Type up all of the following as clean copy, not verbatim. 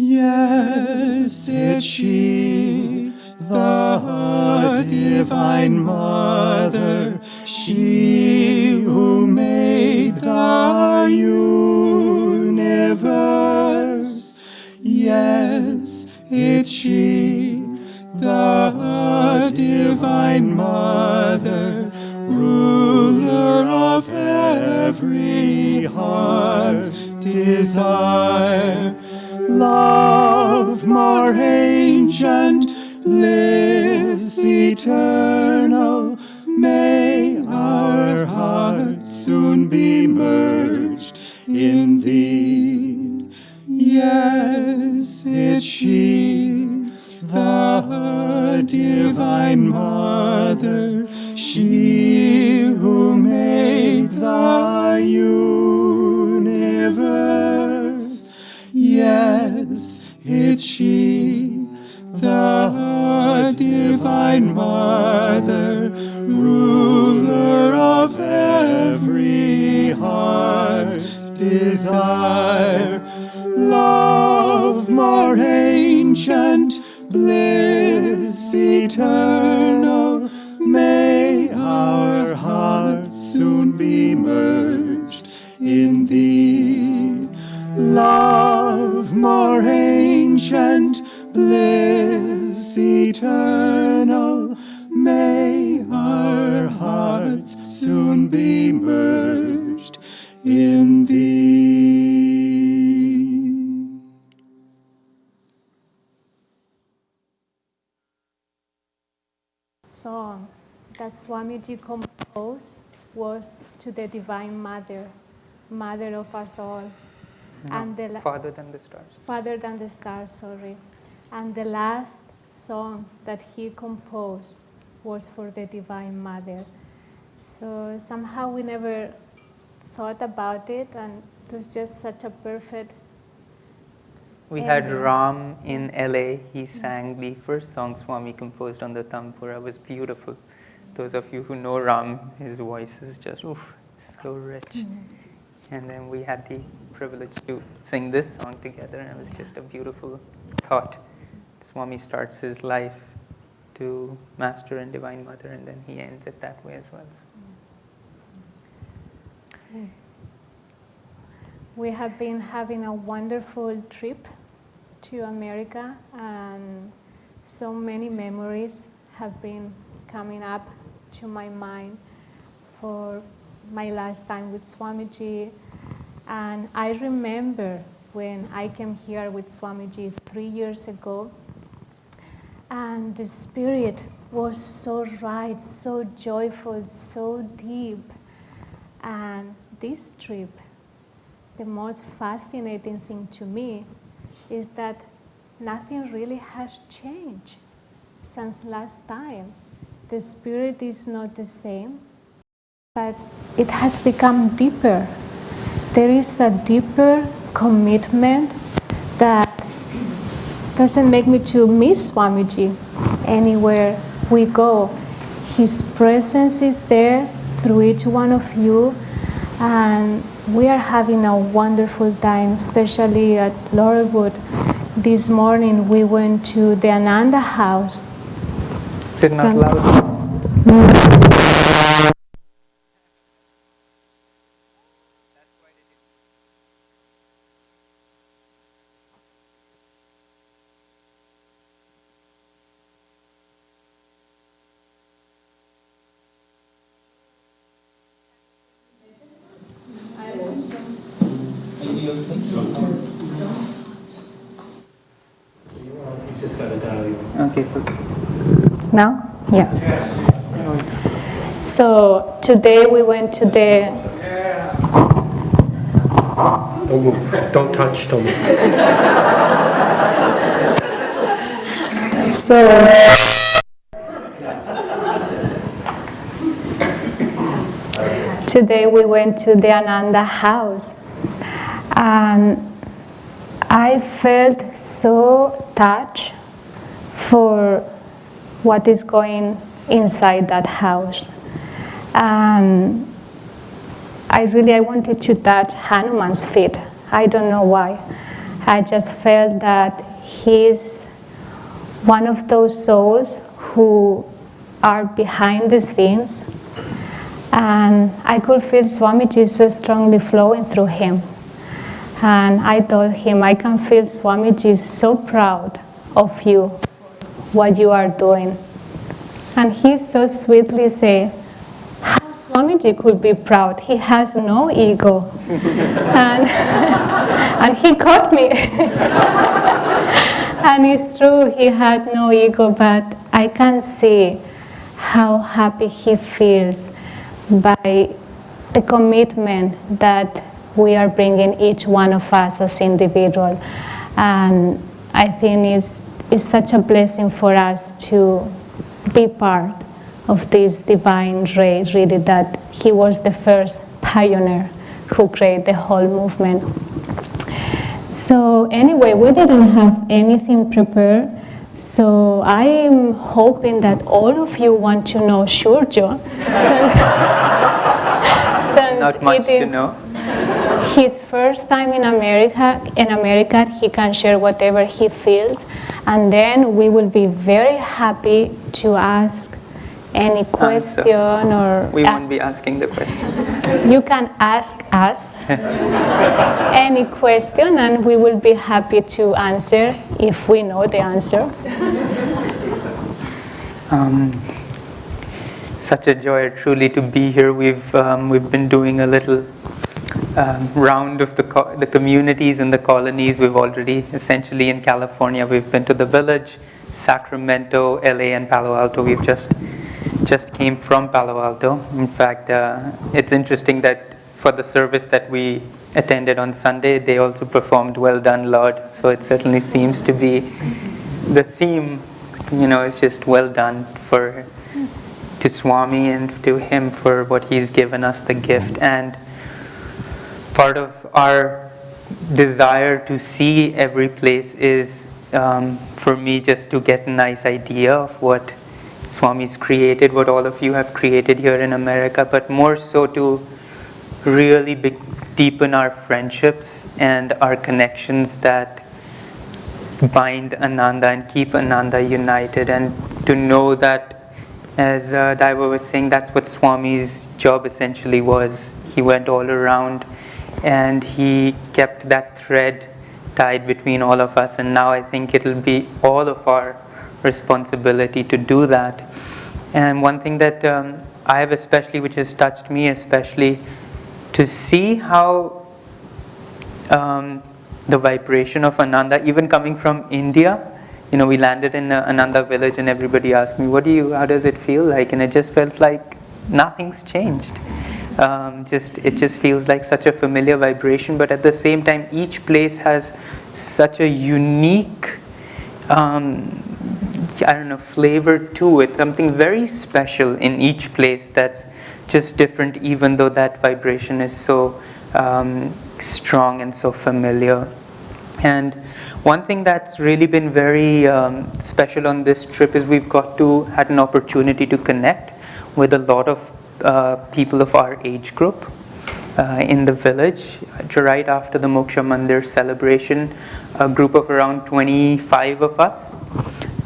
Yes, it's she, the Divine Mother, she who made the universe. Yes, it's she, the Divine Mother, ruler of every heart's desire. Love more ancient, bliss eternal, may our hearts soon be merged in thee. Yes, it's she, the Divine Mother, she who made the universe. Yes, it's she, the Divine Mother, ruler of every heart's desire. Love more ancient, bliss eternal, may our hearts soon be merged in thee. Love more ancient, bliss eternal, may our hearts soon be merged in thee. Song that Swamiji composed was to the Divine Mother, Mother of us all. No, and Farther Than the Stars. Farther Than the Stars, sorry. And the last song that he composed was for the Divine Mother. So somehow we never thought about it, and it was just such a perfect We had Ram in LA. He sang the first song Swami composed on the Tampura. It was beautiful. Those of you who know Ram, his voice is just so rich. Mm-hmm. And then we had the privilege to sing this song together, and it was just a beautiful thought. Swami starts his life to Master and Divine Mother, and then he ends it that way as well. Okay. We have been having a wonderful trip to America, and so many memories have been coming up to my mind for my last time with Swamiji. And I remember when I came here with Swamiji 3 years ago, and the spirit was so right, so joyful, so deep. And this trip, the most fascinating thing to me is that nothing really has changed since last time. The spirit is not the same, but it has become deeper. There is a deeper commitment that doesn't make me to miss Swamiji anywhere we go. His presence is there through each one of you, and we are having a wonderful time, especially at Laurelwood. This morning we went to the Ananda house. Sit not loud. Okay. Now? Yeah. So today we went to the... Don't move. Don't touch. Don't move. So today we went to the Ananda house, and I felt so touched for what is going inside that house. And I wanted to touch Hanuman's feet. I don't know why. I just felt that he's one of those souls who are behind the scenes, and I could feel Swamiji so strongly flowing through him. And I told him, I can feel Swamiji so proud of you, what you are doing. And he so sweetly said, how Swamiji could be proud? He has no ego. and he caught me. And it's true, he had no ego, but I can see how happy he feels by the commitment that we are bringing each one of us as individual. And I think it's such a blessing for us to be part of this divine ray, really, that he was the first pioneer who created the whole movement. So anyway, we didn't have anything prepared, so I am hoping that all of you want to know Shurjo, since Not much it is to know. his first time in America, he can share whatever he feels, and then we will be very happy to ask any question or... We won't be asking the questions. You can ask us any question, and we will be happy to answer if we know the answer. Such a joy, truly, to be here. We've been doing a little round of the communities and the colonies. We've already, essentially in California, we've been to the village, Sacramento, LA, and Palo Alto. We've just came from Palo Alto. In fact, it's interesting that for the service that we attended on Sunday, they also performed "Well Done, Lord." So it certainly seems to be the theme. It's just well done to Swami and to him for what he's given us, the gift. And part of our desire to see every place is, for me, just to get a nice idea of what Swami's created, what all of you have created here in America, but more so to really deepen our friendships and our connections that bind Ananda and keep Ananda united, and to know that, as Daiva was saying, that's what Swami's job essentially was. He went all around and he kept that thread tied between all of us, and now I think it'll be all of our responsibility to do that. And one thing that I have especially, which has touched me especially, to see how the vibration of Ananda, even coming from India, we landed in Ananda village and everybody asked me, how does it feel like? And it just felt like nothing's changed. It just feels like such a familiar vibration, but at the same time, each place has such a unique flavor to it, something very special in each place that's just different, even though that vibration is so strong and so familiar. And one thing that's really been very special on this trip is we've had an opportunity to connect with a lot of people of our age group in the village. Right after the Moksha Mandir celebration, a group of around 25 of us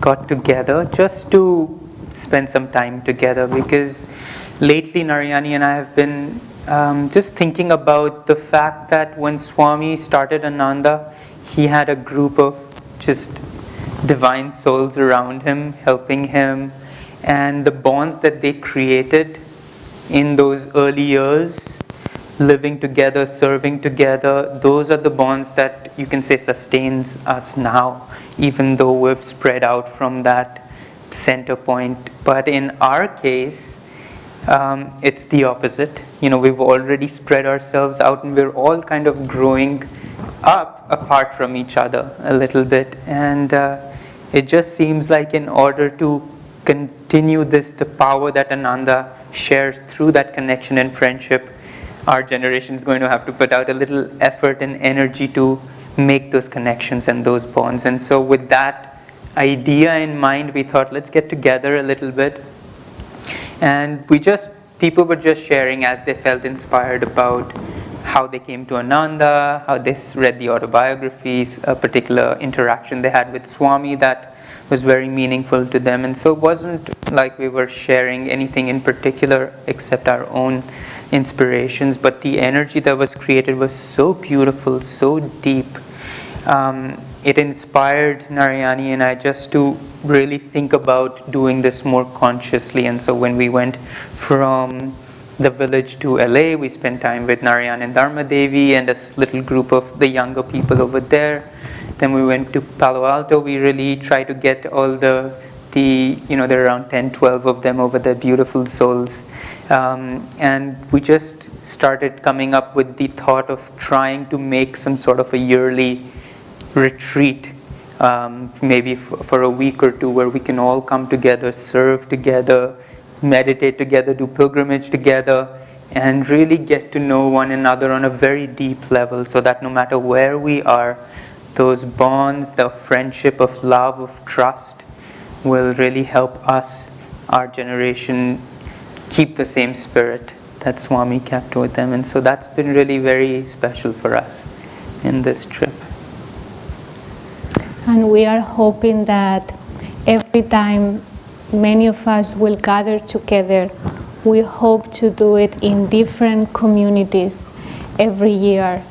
got together just to spend some time together, because lately Narayani and I have been just thinking about the fact that when Swami started Ananda, he had a group of just divine souls around him, helping him, and the bonds that they created in those early years, living together, serving together, those are the bonds that you can say sustains us now, even though we've spread out from that center point. But in our case, it's the opposite. We've already spread ourselves out and we're all kind of growing up apart from each other a little bit. And it just seems like in order to continue the power that Ananda shares through that connection and friendship, our generation is going to have to put out a little effort and energy to make those connections and those bonds. And so with that idea in mind, we thought, let's get together a little bit. And people were just sharing as they felt inspired about how they came to Ananda, how they read the autobiographies, a particular interaction they had with Swami that was very meaningful to them. And so it wasn't like we were sharing anything in particular except our own inspirations, but the energy that was created was so beautiful, so deep. It inspired Narayani and I just to really think about doing this more consciously. And so when we went from the village to LA, we spent time with Narayani and Dharma Devi and a little group of the younger people over there. Then we went to Palo Alto. We really tried to get all there are around 10, 12 of them over there, beautiful souls. And we just started coming up with the thought of trying to make some sort of a yearly retreat, maybe for a week or two, where we can all come together, serve together, meditate together, do pilgrimage together, and really get to know one another on a very deep level, so that no matter where we are, those bonds, the friendship of love, of trust, will really help us, our generation, keep the same spirit that Swami kept with them. And so that's been really very special for us in this trip. And we are hoping that every time many of us will gather together, we hope to do it in different communities every year,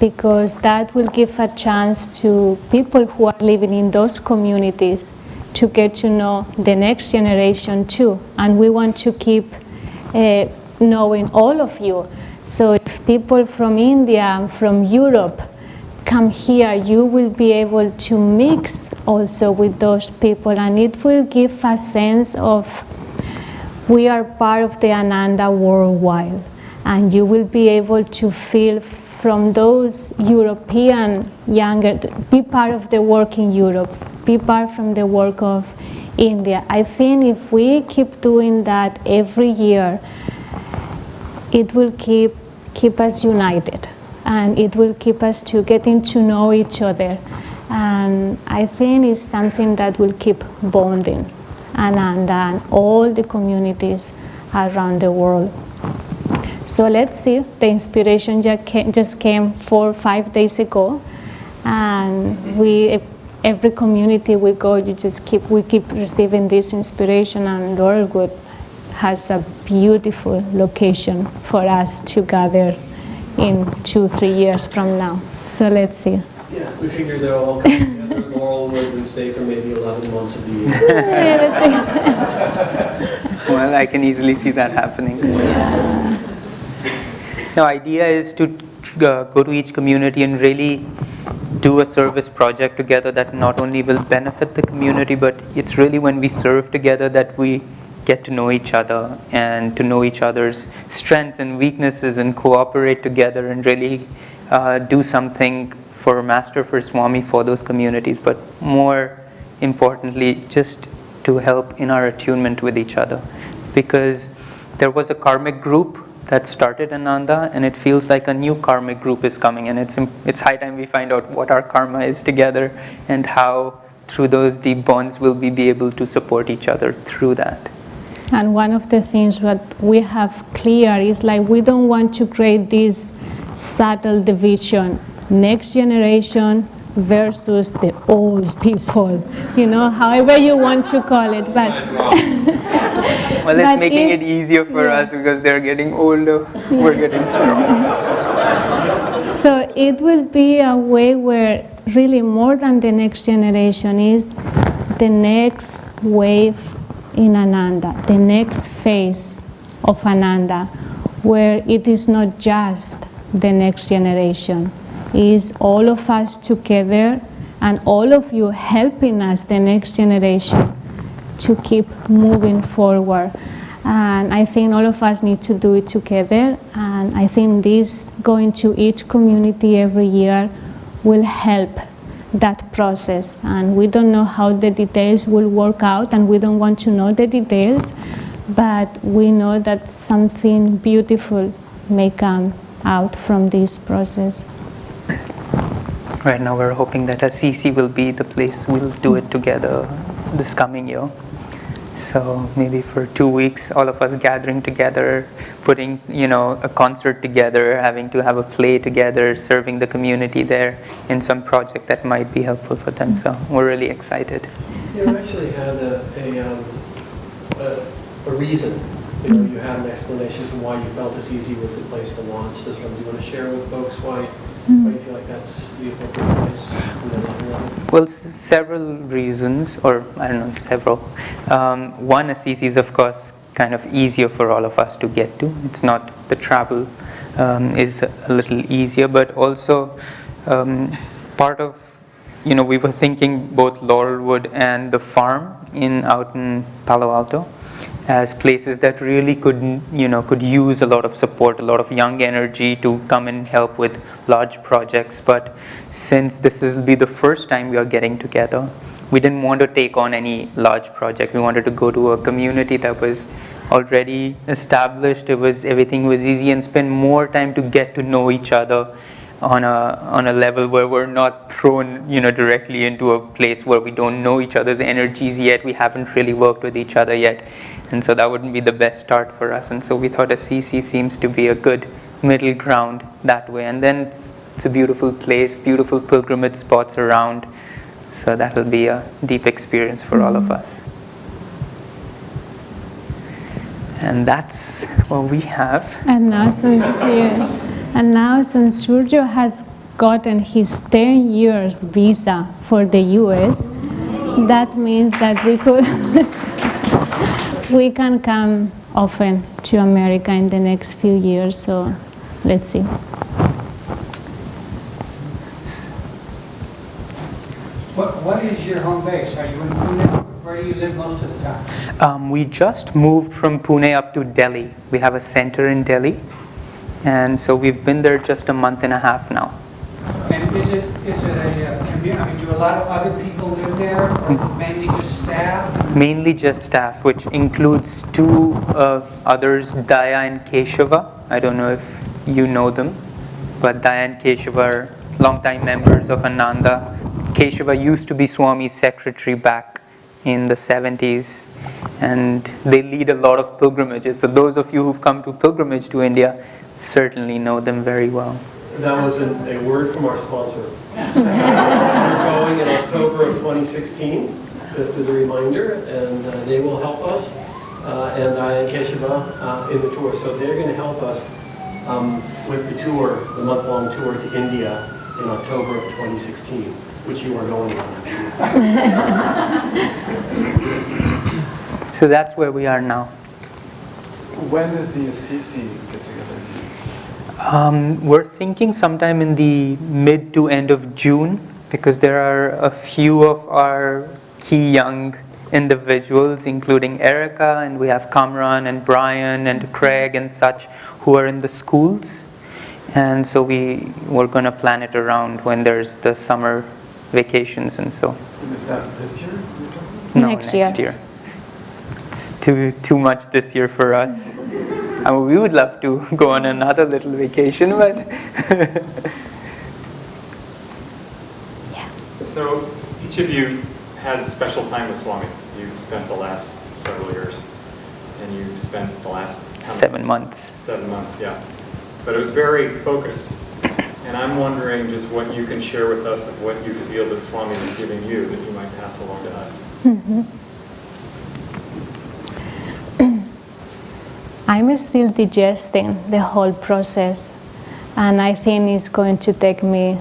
because that will give a chance to people who are living in those communities to get to know the next generation too. And we want to keep knowing all of you. So if people from India and from Europe come here, you will be able to mix also with those people, and it will give a sense of we are part of the Ananda worldwide, and you will be able to feel from those European younger, be part of the work in Europe, be part from the work of India. I think if we keep doing that every year, it will keep us united, and it will keep us to getting to know each other. And I think it's something that will keep bonding Ananda and all the communities around the world. So let's see, the inspiration just came 4 or 5 days ago, and every community we go, we keep receiving this inspiration, and Laurelwood has a beautiful location for us to gather in 2-3 years from now. So let's see. Yeah, we figure they'll all come together in Laurelwood and stay for maybe 11 months of the year. Yeah, let's see. Well, I can easily see that happening. Yeah. The idea is to go to each community and really do a service project together that not only will benefit the community, but it's really when we serve together that we get to know each other and to know each other's strengths and weaknesses and cooperate together and really do something for Master, for Swami, for those communities, but more importantly, just to help in our attunement with each other. Because there was a karmic group that started Ananda, and it feels like a new karmic group is coming, and it's high time we find out what our karma is together and how through those deep bonds will we be able to support each other through that. And one of the things that we have clear is like we don't want to create this subtle division, next generation versus the old people, however you want to call it. But well, it's making it easier for us because they're getting older, we're getting stronger. So it will be a way where really more than the next generation is the next wave in Ananda, the next phase of Ananda, where it is not just the next generation, it is all of us together and all of you helping us, the next generation, to keep moving forward. And I think all of us need to do it together, and I think this going to each community every year will help that process. And we don't know how the details will work out, and we don't want to know the details, but we know that something beautiful may come out from this process. Right now we're hoping that Assisi will be the place we'll do it together this coming year. So maybe for 2 weeks, all of us gathering together, putting, a concert together, having to have a play together, serving the community there in some project that might be helpful for them. So we're really excited. You actually had a reason. You had an explanation as to why you felt Assisi was the place to launch this from. Do you want to share with folks why you feel like that's the appropriate place? Well, several reasons, or I don't know, several. One, Assisi is of course kind of easier for all of us to get to. It's not, the travel is a little easier, but also part of, we were thinking both Laurelwood and the farm out in Palo Alto as places that really could use a lot of support, a lot of young energy to come and help with large projects. But since this will be the first time we are getting together, we didn't want to take on any large project. We wanted to go to a community that was already established. Everything was easy, and spend more time to get to know each other on a level where we're not thrown directly into a place where we don't know each other's energies yet. We haven't really worked with each other yet, and so that wouldn't be the best start for us. And so we thought Assisi seems to be a good middle ground that way. And then it's a beautiful place, beautiful pilgrimage spots around, so that'll be a deep experience for all of us. And that's what we have. And now since Shurjo has gotten his 10 years visa for the US, that means that we can come often to America in the next few years. So let's see. What is your home base? Are you in Pune? Where do you live most of the time? We just moved from Pune up to Delhi. We have a center in Delhi, and so we've been there just a month and a half now. And is it a community? I mean, do a lot of other people live there, or mainly just staff? Mainly just staff, which includes two others, Daya and Keshava. I don't know if you know them, but Daya and Keshava are longtime members of Ananda. Keshava used to be Swami's secretary back in the 70s, and they lead a lot of pilgrimages. So those of you who've come to pilgrimage to India certainly know them very well. That was a word from our sponsor. We're going in October of 2016, just as a reminder, and they will help us, and I and Keshava in the tour. So they're going to help us with the tour, the month-long tour to India in October of 2016, which you are going on, I'm sure. So that's where we are now. When is the Assisi get-together? We're thinking sometime in the mid to end of June, because there are a few of our key young individuals, including Erica, and we have Kamran and Brian and Craig and such, who are in the schools. And so we're going to plan it around when there's the summer vacations and so. And is that this year? No, Next year. It's too much this year for us. I mean, we would love to go on another little vacation, but Yeah. So each of you had a special time with Swami. You spent the last several years, and you spent the last 7 months. 7 months, yeah. But it was very focused. And I'm wondering just what you can share with us of what you feel that Swami is giving you that you might pass along to us. Mm-hmm. I'm still digesting the whole process, and I think it's going to take me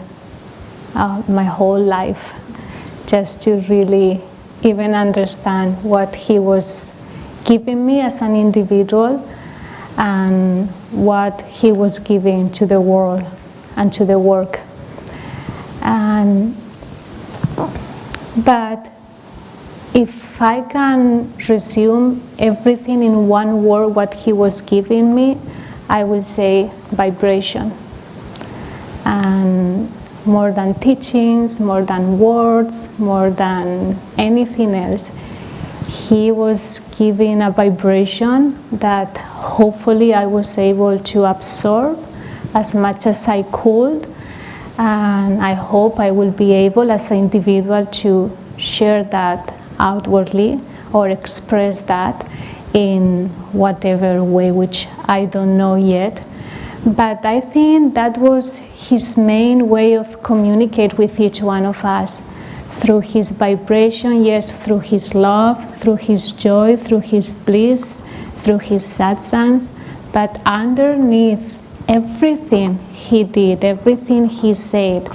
my whole life just to really even understand what he was giving me as an individual and what he was giving to the world and to the work. But if I can resume everything in one word, what he was giving me, I would say vibration. And more than teachings, more than words, more than anything else, he was giving a vibration that hopefully I was able to absorb as much as I could. And I hope I will be able as an individual to share that outwardly or express that in whatever way, which I don't know yet. But I think that was his main way of communicate with each one of us, through his vibration, yes, through his love, through his joy, through his bliss, through his satsangs. But underneath everything he did, everything he said,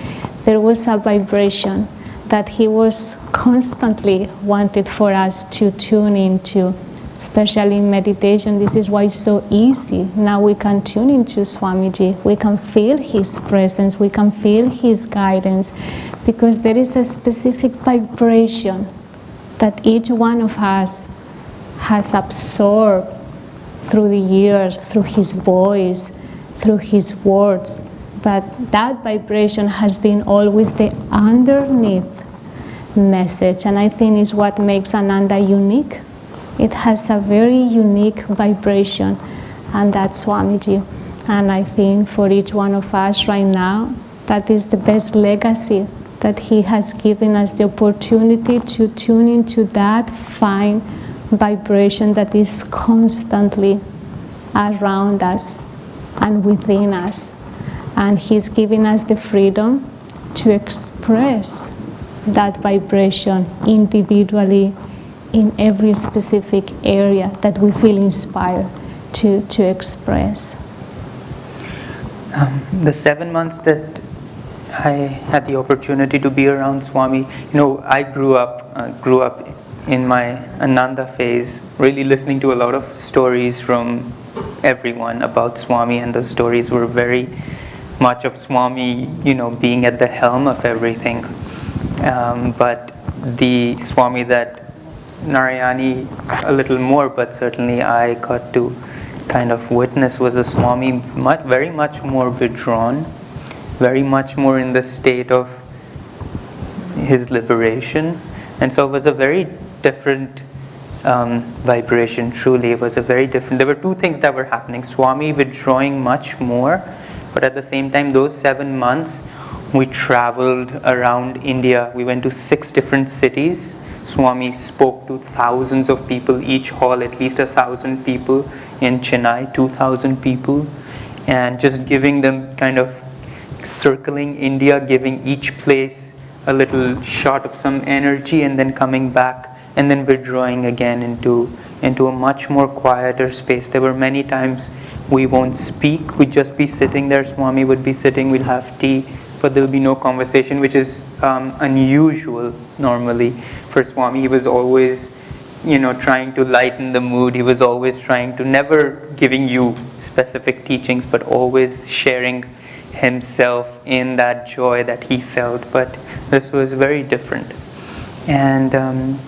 there was a vibration that he was constantly wanted for us to tune into, especially in meditation. This is why it's so easy. Now we can tune into Swamiji. We can feel his presence. We can feel his guidance, because there is a specific vibration that each one of us has absorbed through the years, through his voice, through his words. But that vibration has been always the underneath message, and I think is what makes Ananda unique. It has a very unique vibration, and that's Swamiji. And I think for each one of us right now, that is the best legacy, that he has given us the opportunity to tune into that fine vibration that is constantly around us and within us. And he's giving us the freedom to express that vibration individually in every specific area that we feel inspired to express. The 7 months that I had the opportunity to be around Swami, I grew up in my Ananda phase, really listening to a lot of stories from everyone about Swami, and those stories were very much of Swami, being at the helm of everything. But the Swami that Narayani a little more, but certainly I got to kind of witness, was a Swami very much more withdrawn, very much more in the state of his liberation. And so it was a very different vibration, truly. It was a very different. There were two things that were happening. Swami withdrawing much more, but at the same time, those 7 months, we traveled around India. We went to 6 different cities. Swami spoke to thousands of people, each hall at least 1,000 people. In Chennai, 2,000 people. And just giving them kind of circling India, giving each place a little shot of some energy, and then coming back and then withdrawing again into a much more quieter space. There were many times we won't speak, we'd just be sitting there. Swami would be sitting, we'll have tea, but there'll be no conversation, which is unusual normally for Swami. He was always trying to lighten the mood. He was always trying to, never giving you specific teachings, but always sharing himself in that joy that he felt. But this was very different. And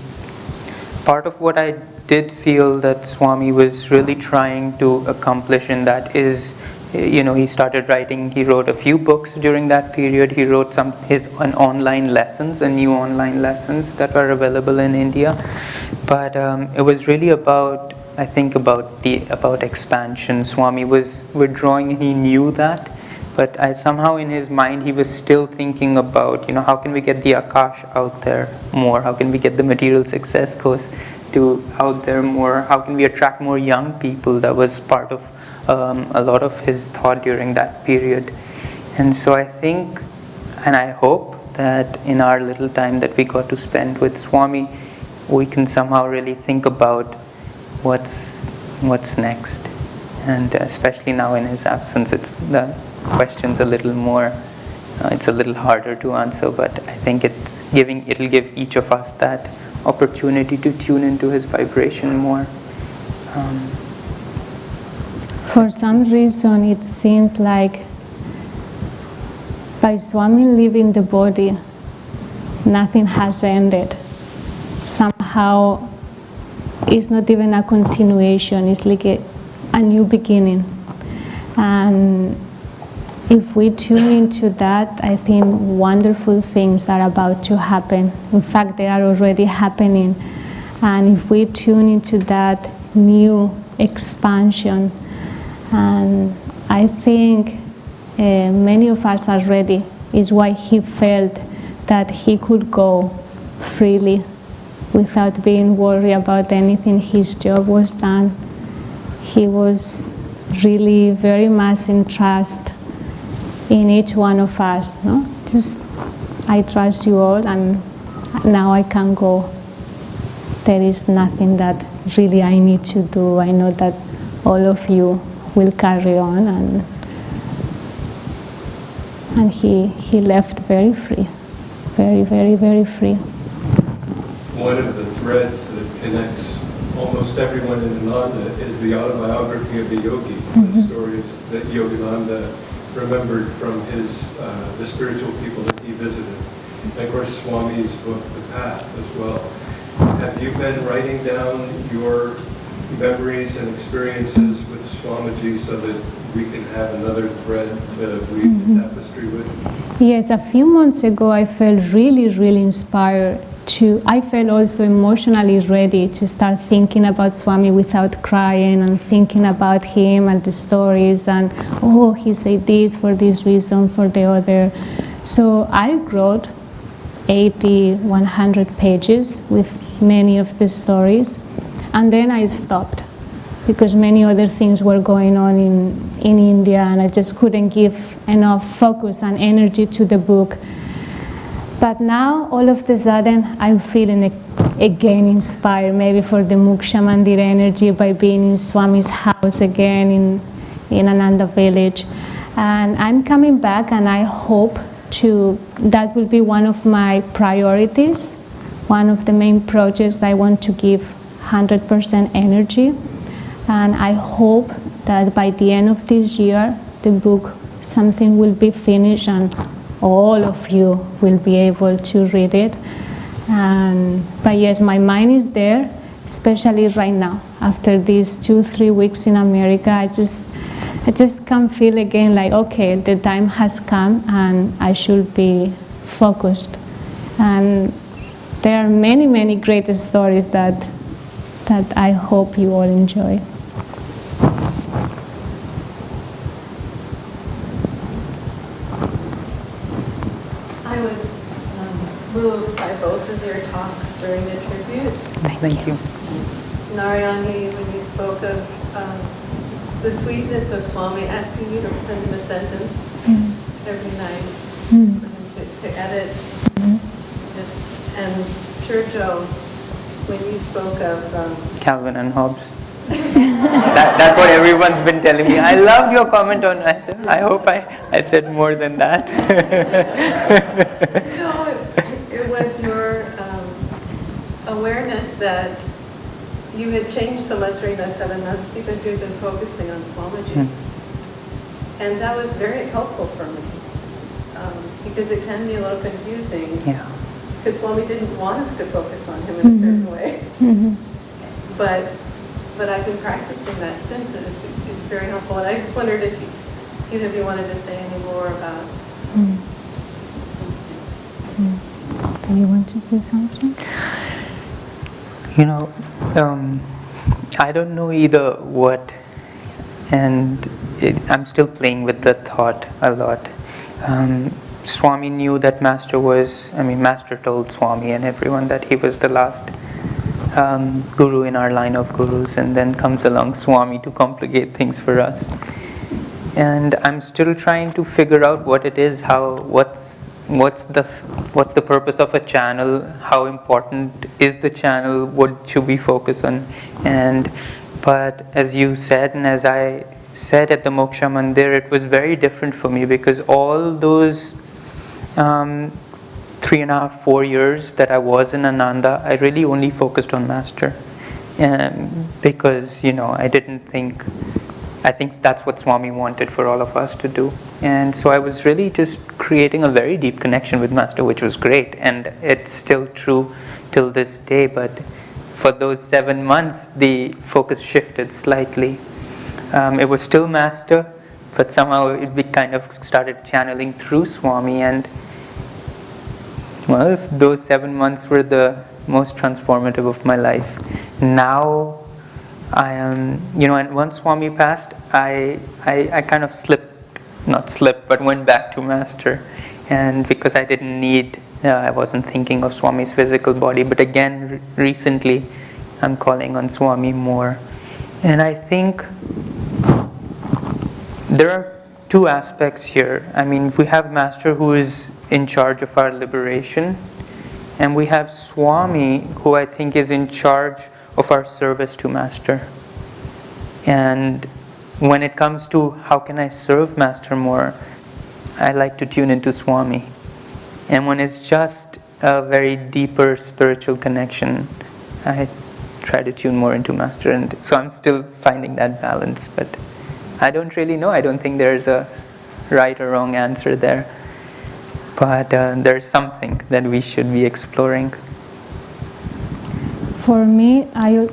part of what I did feel that Swami was really trying to accomplish in that is, he started writing, he wrote a few books during that period. He wrote online lessons, new online lessons that are available in India. But it was really about expansion. Swami was withdrawing, he knew that. But somehow in his mind he was still thinking about, how can we get the Akash out there more? How can we get the material success course out there more? How can we attract more young people? That was part of a lot of his thought during that period. And so I think, and I hope that in our little time that we got to spend with Swami, we can somehow really think about what's next. And especially now in his absence, the question's a little more, it's a little harder to answer, but I think it'll give each of us that opportunity to tune into his vibration more. For some reason, it seems like by Swami leaving the body, nothing has ended. Somehow, it's not even a continuation, it's like a new beginning. And if we tune into that, I think wonderful things are about to happen. In fact, they are already happening. And if we tune into that new expansion, and I think many of us are ready, is why he felt that he could go freely without being worried about anything. His job was done. He was really very much in trust in each one of us. No? Just, I trust you all, and now I can go. There is nothing that really I need to do. I know that all of you will carry on, and he left very free, very, very, very free. One of the threads that connects almost everyone in Ananda is the autobiography of the yogi, the stories that Yogananda remembered from the spiritual people that he visited. And of course, Swami's book, The Path, as well. Have you been writing down your memories and experiences with Swamiji so that we can have another thread to weave the tapestry with? Yes, a few months ago I felt really, really inspired I felt also emotionally ready to start thinking about Swami without crying, and thinking about him and the stories, and oh, he said this for this reason, for the other. So I wrote 80, 100 pages with many of the stories, and then I stopped because many other things were going on in India, and I just couldn't give enough focus and energy to the book. But now, all of a sudden, I'm feeling again inspired, maybe for the Moksha Mandir energy by being in Swami's house again in Ananda village. And I'm coming back, and I hope that will be one of my priorities, one of the main projects that I want to give 100% energy. And I hope that by the end of this year, the book, something will be finished, and all of you will be able to read it. But yes, my mind is there, especially right now. After these 2-3 weeks in America, I just can feel again like, okay, the time has come and I should be focused. And there are many, many great stories that I hope you all enjoy. I was moved by both of your talks during the tribute. Thank you. Narayani, when you spoke of the sweetness of Swami asking you to send him a sentence every night for him to edit. And Shurjo, when you spoke of Calvin and Hobbes. That's what everyone's been telling me. I loved your comment on. I hope I said more than that. No, it was your awareness that you had changed so much during that 7 months because you had been focusing on Swamiji. And that was very helpful for me because it can be a little confusing. Yeah. Because Swami didn't want us to focus on him in a certain way. But I've been practicing that since, and it's very helpful. And I just wondered if either of you wanted to say any more about these things. Do you want to say something? You know, I don't know either what, and I'm still playing with the thought a lot. Swami knew that Master told Swami and everyone that he was the last guru in our line of gurus, and then comes along Swami to complicate things for us. And I'm still trying to figure out what it is, what's the purpose of a channel, how important is the channel, what should we focus on. But as you said, and as I said at the Moksha Mandir, it was very different for me, because all those 3.5, 4 years that I was in Ananda, I really only focused on Master. Because, I think that's what Swami wanted for all of us to do. And so I was really just creating a very deep connection with Master, which was great. And it's still true till this day. But for those 7 months, the focus shifted slightly. It was still Master, but somehow we kind of started channeling through Swami. And well, those 7 months were the most transformative of my life. Now I am, and once Swami passed, I kind of went back to Master. And because I didn't need I wasn't thinking of Swami's physical body, but again, recently, I'm calling on Swami more. And I think there are two aspects here. I mean, we have Master who is in charge of our liberation, and we have Swami who I think is in charge of our service to Master. And when it comes to how can I serve Master more, I like to tune into Swami. And when it's just a very deeper spiritual connection, I try to tune more into Master. And so I'm still finding that balance, but I don't really know. I don't think there's a right or wrong answer there. But there's something that we should be exploring. For me, I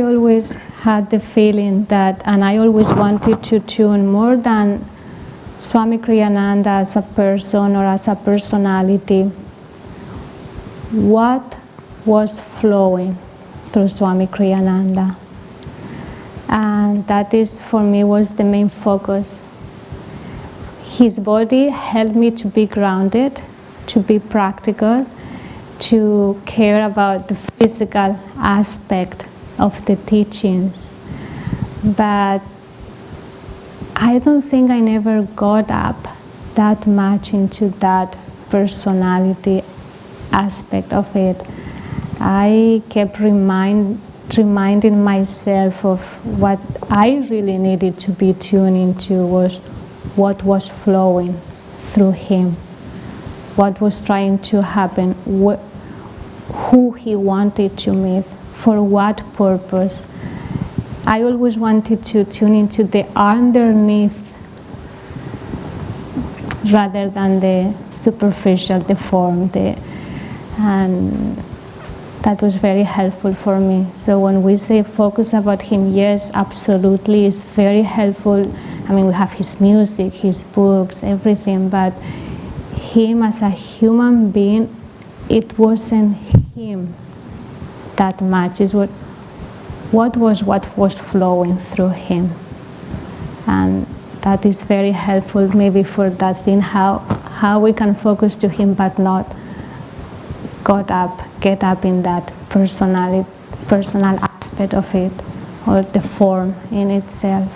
always had the feeling that, and I always wanted to tune more than Swami Kriyananda as a person or as a personality, what was flowing through Swami Kriyananda. And that is, for me, was the main focus. His body helped me to be grounded, to be practical, to care about the physical aspect of the teachings. But I don't think I never got up that much into that personality aspect of it. I kept reminding myself of what I really needed to be tuned into was what was flowing through him, what was trying to happen, who he wanted to meet, for what purpose. I always wanted to tune into the underneath rather than the superficial, the form, and that was very helpful for me. So when we say focus about him, yes, absolutely, it's very helpful. I mean, we have his music, his books, everything, but him as a human being, it wasn't him that much. It's what was flowing through him. And that is very helpful maybe for that thing, how we can focus to him but not get up in that personal aspect of it, or the form in itself.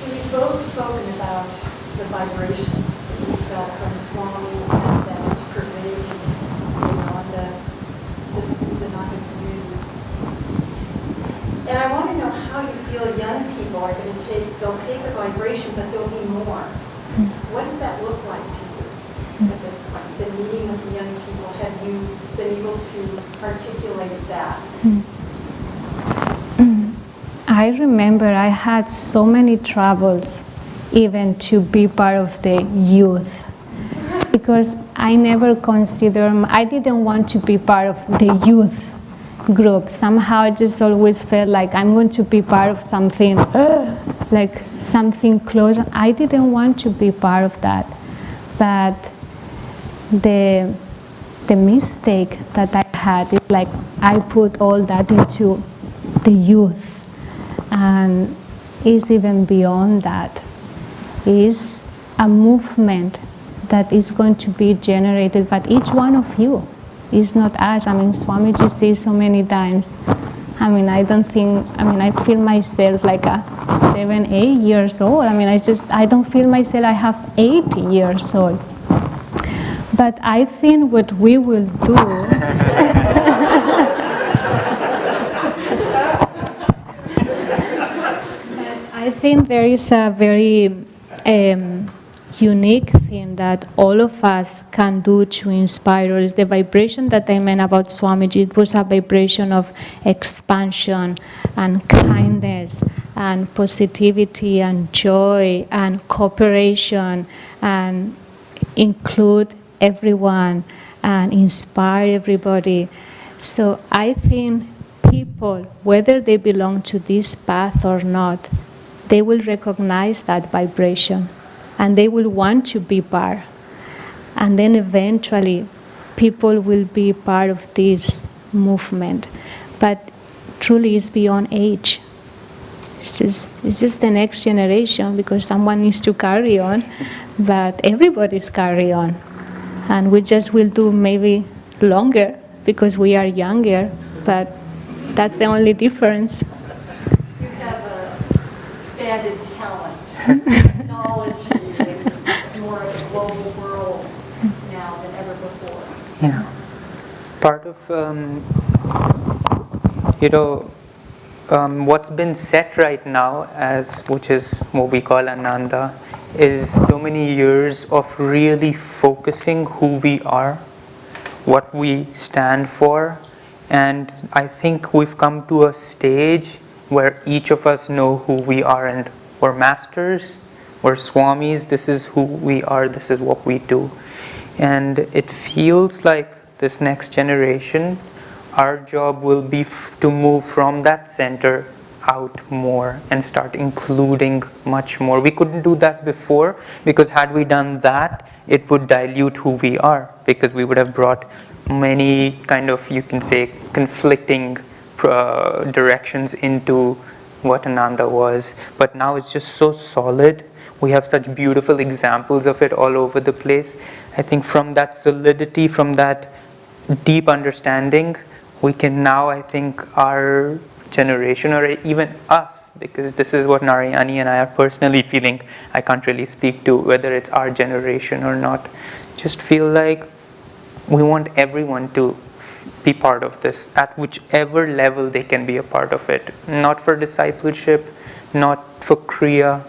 We've both spoken about the vibration that we felt from Swami and that it's pervading, the Ananda communities. And I want to know how you feel young people are going to they'll take the vibration, but there'll be more. What does that look like to you at this point? The meeting of the young people, have you been able to articulate that? I remember I had so many troubles even to be part of the youth, because I never considered, I didn't want to be part of the youth group. Somehow I just always felt like I'm going to be part of something, like something close. I didn't want to be part of that. But the mistake that I had is like I put all that into the youth. And it's even beyond that. It's a movement that is going to be generated by each one of you. It's not us. I mean, Swamiji says so many times. I mean, I feel myself like a 7, 8 years old. I mean, I don't feel myself I have 80 years old. But I think what we will do I think there is a very unique thing that all of us can do to inspire us. The vibration that I meant about Swamiji, it was a vibration of expansion and kindness and positivity and joy and cooperation and include everyone and inspire everybody. So I think people, whether they belong to this path or not, they will recognize that vibration and they will want to be part. And then eventually people will be part of this movement. But truly it's beyond age. It's just the next generation because someone needs to carry on, but everybody's carry on. And we just will do maybe longer because we are younger, but that's the only difference. You have expanded talents, knowledge, and more of a global world now than ever before. Yeah. Part of, what's been set right now, which is what we call Ananda, is so many years of really focusing who we are, what we stand for, and I think we've come to a stage where each of us know who we are, and we're masters, we're swamis, this is who we are, this is what we do. And it feels like this next generation, our job will be to move from that center out more and start including much more. We couldn't do that before because had we done that, it would dilute who we are because we would have brought many kind of, you can say, conflicting directions into what Ananda was. But now it's just so solid. We have such beautiful examples of it all over the place. I think from that solidity, from that deep understanding, we can now, I think, our generation or even us, because this is what Narayani and I are personally feeling. I can't really speak to whether it's our generation or not. Just feel like we want everyone to be part of this at whichever level they can be a part of it. Not for discipleship, not for kriya,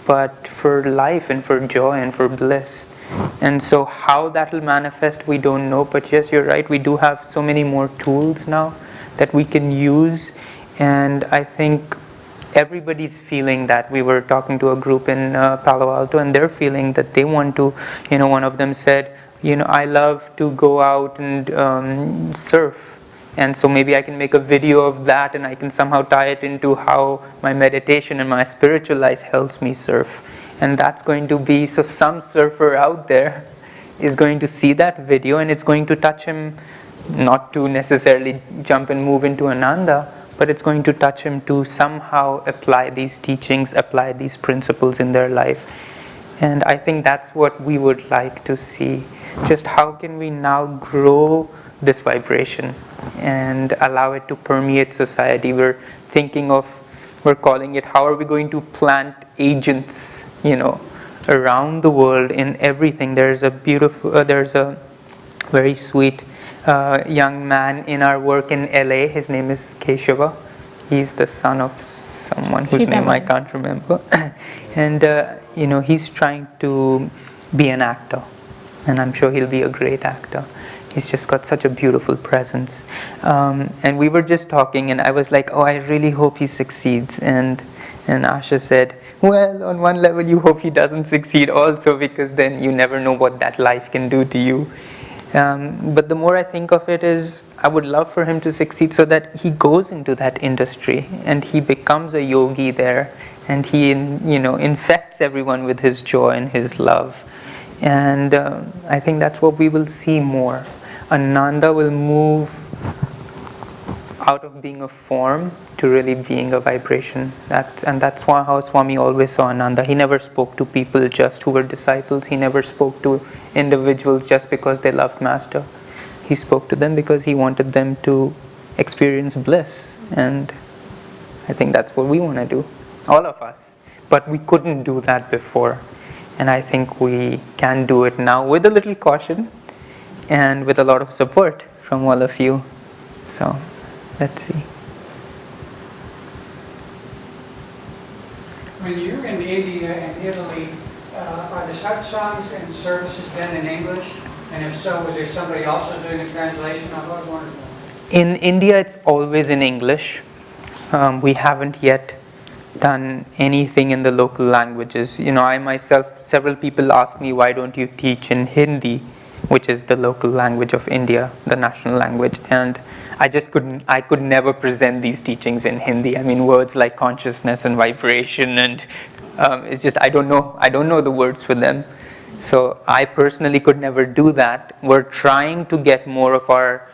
but for life and for joy and for bliss. And so how that will manifest, we don't know. But yes, you're right, we do have so many more tools now that we can use. And I think everybody's feeling that. We were talking to a group in Palo Alto, and they're feeling that they want to, one of them said, I love to go out and surf. And so maybe I can make a video of that and I can somehow tie it into how my meditation and my spiritual life helps me surf. And that's going to be, so some surfer out there is going to see that video and it's going to touch him, not to necessarily jump and move into Ananda, but it's going to touch him to somehow apply these teachings, apply these principles in their life. And I think that's what we would like to see. Just how can we now grow this vibration and allow it to permeate society? We're calling it, how are we going to plant agents, around the world in everything. There's a very sweet young man in our work in LA. His name is Keshava. He's the son of someone whose name I can't remember. And, he's trying to be an actor. And I'm sure he'll be a great actor. He's just got such a beautiful presence. And we were just talking and I was like, oh, I really hope he succeeds. And Asha said, well, on one level you hope he doesn't succeed also, because then you never know what that life can do to you. But the more I think of it is, I would love for him to succeed so that he goes into that industry and he becomes a yogi there, and he, infects everyone with his joy and his love. And I think that's what we will see more. Ananda will move out of being a form to really being a vibration. And that's how Swami always saw Ananda. He never spoke to people just who were disciples. He never spoke to individuals just because they loved Master. He spoke to them because he wanted them to experience bliss. And I think that's what we want to do, all of us. But we couldn't do that before. And I think we can do it now with a little caution and with a lot of support from all of you. So, let's see. When you're in India and Italy, are the satsangs and services done in English? And if so, was there somebody also doing a translation? I was wondering. In India, it's always in English. We haven't yet done anything in the local languages. I myself, several people ask me, why don't you teach in Hindi, which is the local language of India, the national language. And I could never present these teachings in Hindi. I mean, words like consciousness and vibration, and it's just, I don't know the words for them. So I personally could never do that. We're trying to get more of our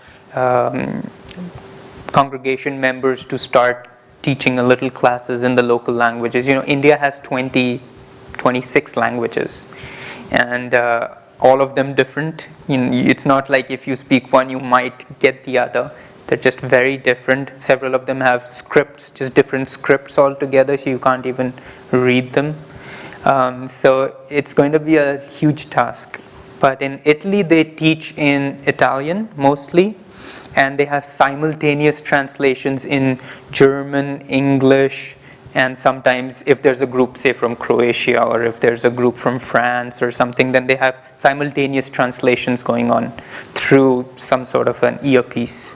congregation members to start teaching a little classes in the local languages. India has 26 languages, and all of them different. It's not like if you speak one, you might get the other. They're just very different. Several of them have scripts, just different scripts altogether, so you can't even read them. So it's going to be a huge task. But in Italy, they teach in Italian mostly, and they have simultaneous translations in German, English, and sometimes if there's a group, say from Croatia, or if there's a group from France or something, then they have simultaneous translations going on through some sort of an earpiece.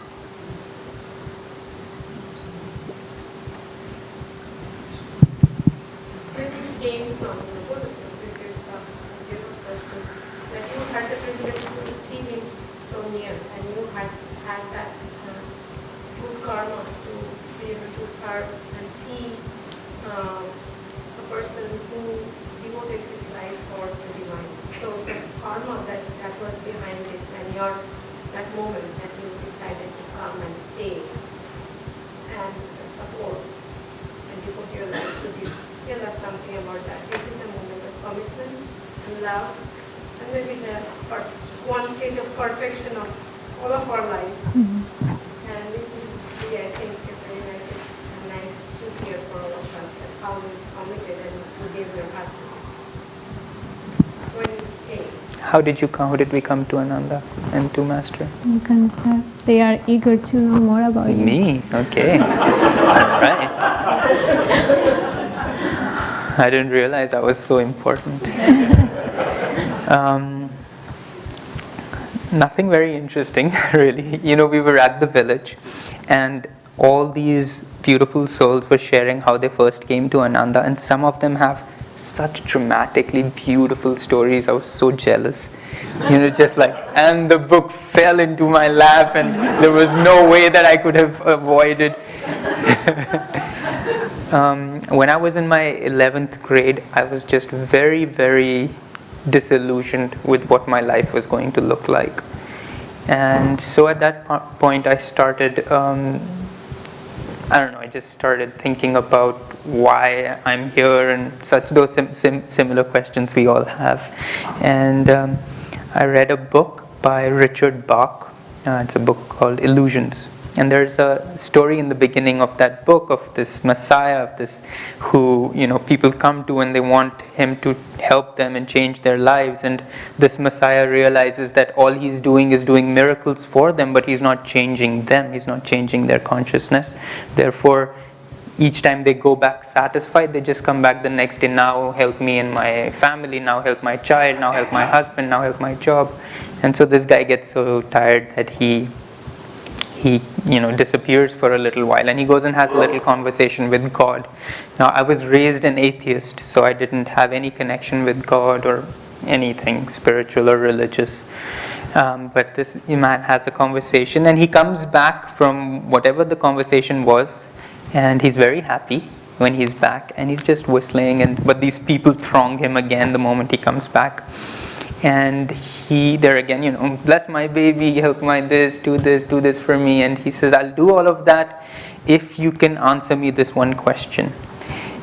How did we come to Ananda and to Master? You can start. They are eager to know more about you. Me? Okay. All right. I didn't realize I was so important. Nothing very interesting, really. We were at the village, and all these beautiful souls were sharing how they first came to Ananda, and some of them have such dramatically beautiful stories. I was so jealous. Just like, and the book fell into my lap, and there was no way that I could have avoided. When I was in my 11th grade, I was just very, very disillusioned with what my life was going to look like. And so at that point, I started, I just started thinking about why I'm here and such, those similar questions we all have. And I read a book by Richard Bach. It's a book called Illusions. And there's a story in the beginning of that book of this Messiah, of this who, people come to and they want him to help them and change their lives. And this Messiah realizes that all he's doing is doing miracles for them, but he's not changing them. He's not changing their consciousness. Therefore, each time they go back satisfied, they just come back the next day. Now help me and my family, now help my child, now help my husband, now help my job. And so this guy gets so tired that he disappears for a little while, and he goes and has a little conversation with God. Now, I was raised an atheist, so I didn't have any connection with God or anything spiritual or religious. But this man has a conversation, and he comes back from whatever the conversation was, and he's very happy when he's back, and he's just whistling. But these people throng him again the moment he comes back. And there again, bless my baby, help my this, do this for me. And he says, I'll do all of that if you can answer me this one question.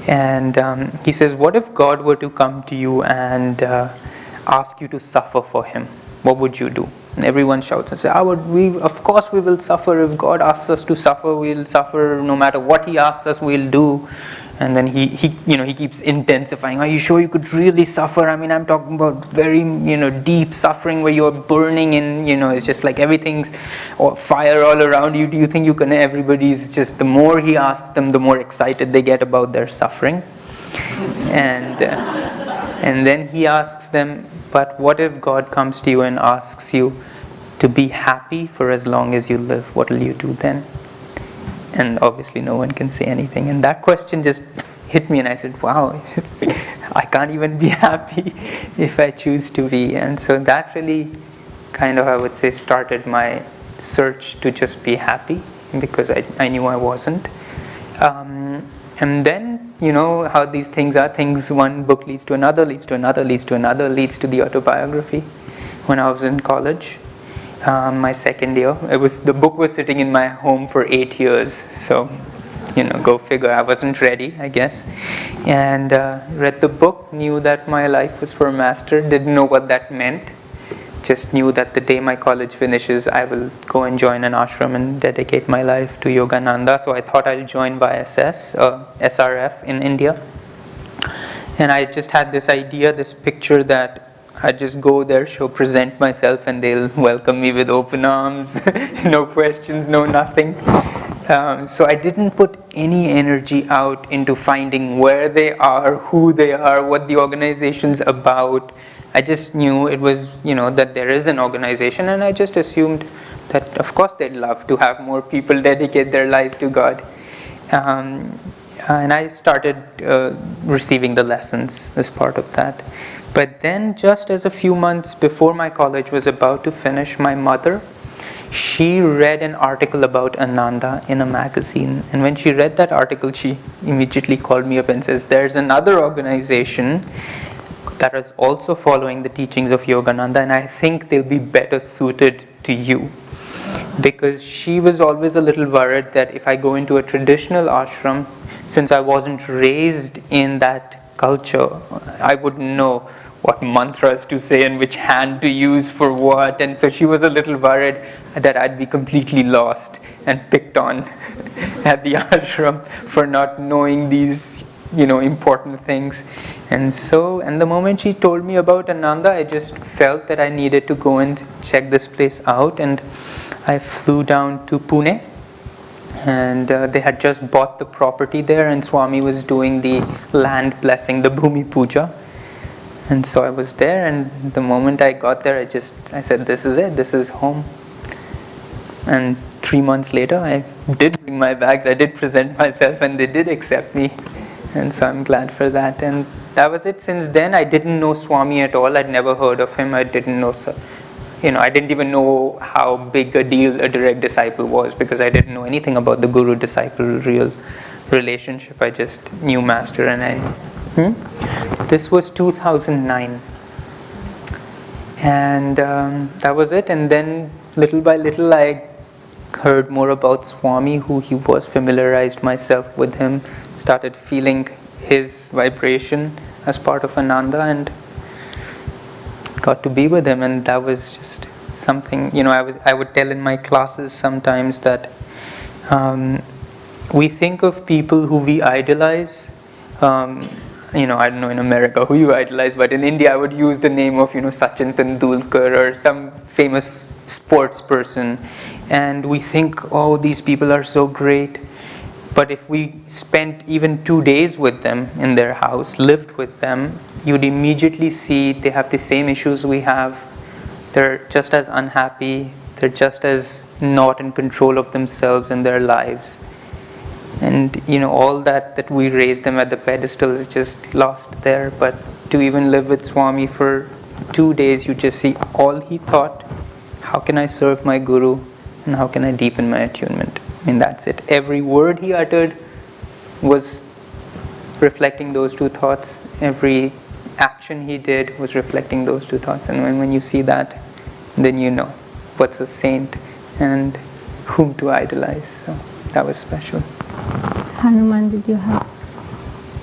And he says, what if God were to come to you and ask you to suffer for him? What would you do? And everyone shouts and says, of course we will suffer. If God asks us to suffer, we'll suffer. No matter what he asks us, we'll do. And then he keeps intensifying. Are you sure you could really suffer? I mean, I'm talking about very, deep suffering where you're burning in, it's just like everything's fire all around you. Do you think you can? Everybody's just, the more he asks them, the more excited they get about their suffering. And then he asks them, but what if God comes to you and asks you to be happy for as long as you live? What will you do then? And obviously no one can say anything. And that question just hit me, and I said, wow, I can't even be happy if I choose to be. And so that really kind of, I would say, started my search to just be happy, because I knew I wasn't. And then, how these things are. One book leads to another, leads to another, leads to another, leads to the autobiography. When I was in college, my second year, the book was sitting in my home for 8 years. So go figure. I wasn't ready, I guess. And read the book, knew that my life was for a master, didn't know what that meant. Just knew that the day my college finishes, I will go and join an ashram and dedicate my life to Yogananda. So I thought I'll join YSS, SRF in India. And I just had this idea, this picture that I'd just go there, present myself, and they'll welcome me with open arms, no questions, no nothing. So I didn't put any energy out into finding where they are, who they are, what the organization's about. I just knew it was, that there is an organization, and I just assumed that, of course, they'd love to have more people dedicate their lives to God. And I started receiving the lessons as part of that. But then, just as a few months before my college was about to finish, my mother, she read an article about Ananda in a magazine. And when she read that article, she immediately called me up and says, there's another organization that is also following the teachings of Yogananda, and I think they'll be better suited to you. Because she was always a little worried that if I go into a traditional ashram, since I wasn't raised in that culture, I wouldn't know what mantras to say and which hand to use for what. And so she was a little worried that I'd be completely lost and picked on at the ashram for not knowing these, important things. And the moment she told me about Ananda, I just felt that I needed to go and check this place out. And I flew down to Pune. And they had just bought the property there, and Swami was doing the land blessing, the Bhumi Puja. And so I was there, and the moment I got there, I said, this is it, this is home. And 3 months later, I did bring my bags, I did present myself, and they did accept me. And so I'm glad for that. And that was it. Since then, I didn't know Swami at all. I'd never heard of him. I didn't know, I didn't even know how big a deal a direct disciple was, because I didn't know anything about the guru-disciple real relationship. I just knew Master, and This was 2009. And that was it. And then little by little, I heard more about Swami, who he was, familiarized myself with him, started feeling his vibration as part of Ananda, and got to be with him. And that was just something, I would tell in my classes sometimes that we think of people who we idolize. I don't know in America who you idolize, but in India I would use the name of, Sachin Tendulkar or some famous sports person. And we think, oh, these people are so great. But if we spent even 2 days with them in their house, lived with them, you'd immediately see they have the same issues we have. They're just as unhappy. They're just as not in control of themselves and their lives. And, all that we raise them at the pedestal is just lost there. But to even live with Swami for 2 days, you just see all he thought, how can I serve my Guru, and how can I deepen my attunement? That's it. Every word he uttered was reflecting those two thoughts. Every action he did was reflecting those two thoughts. And when you see that, then you know what's a saint and whom to idolize. So that was special. Hanuman, did you have?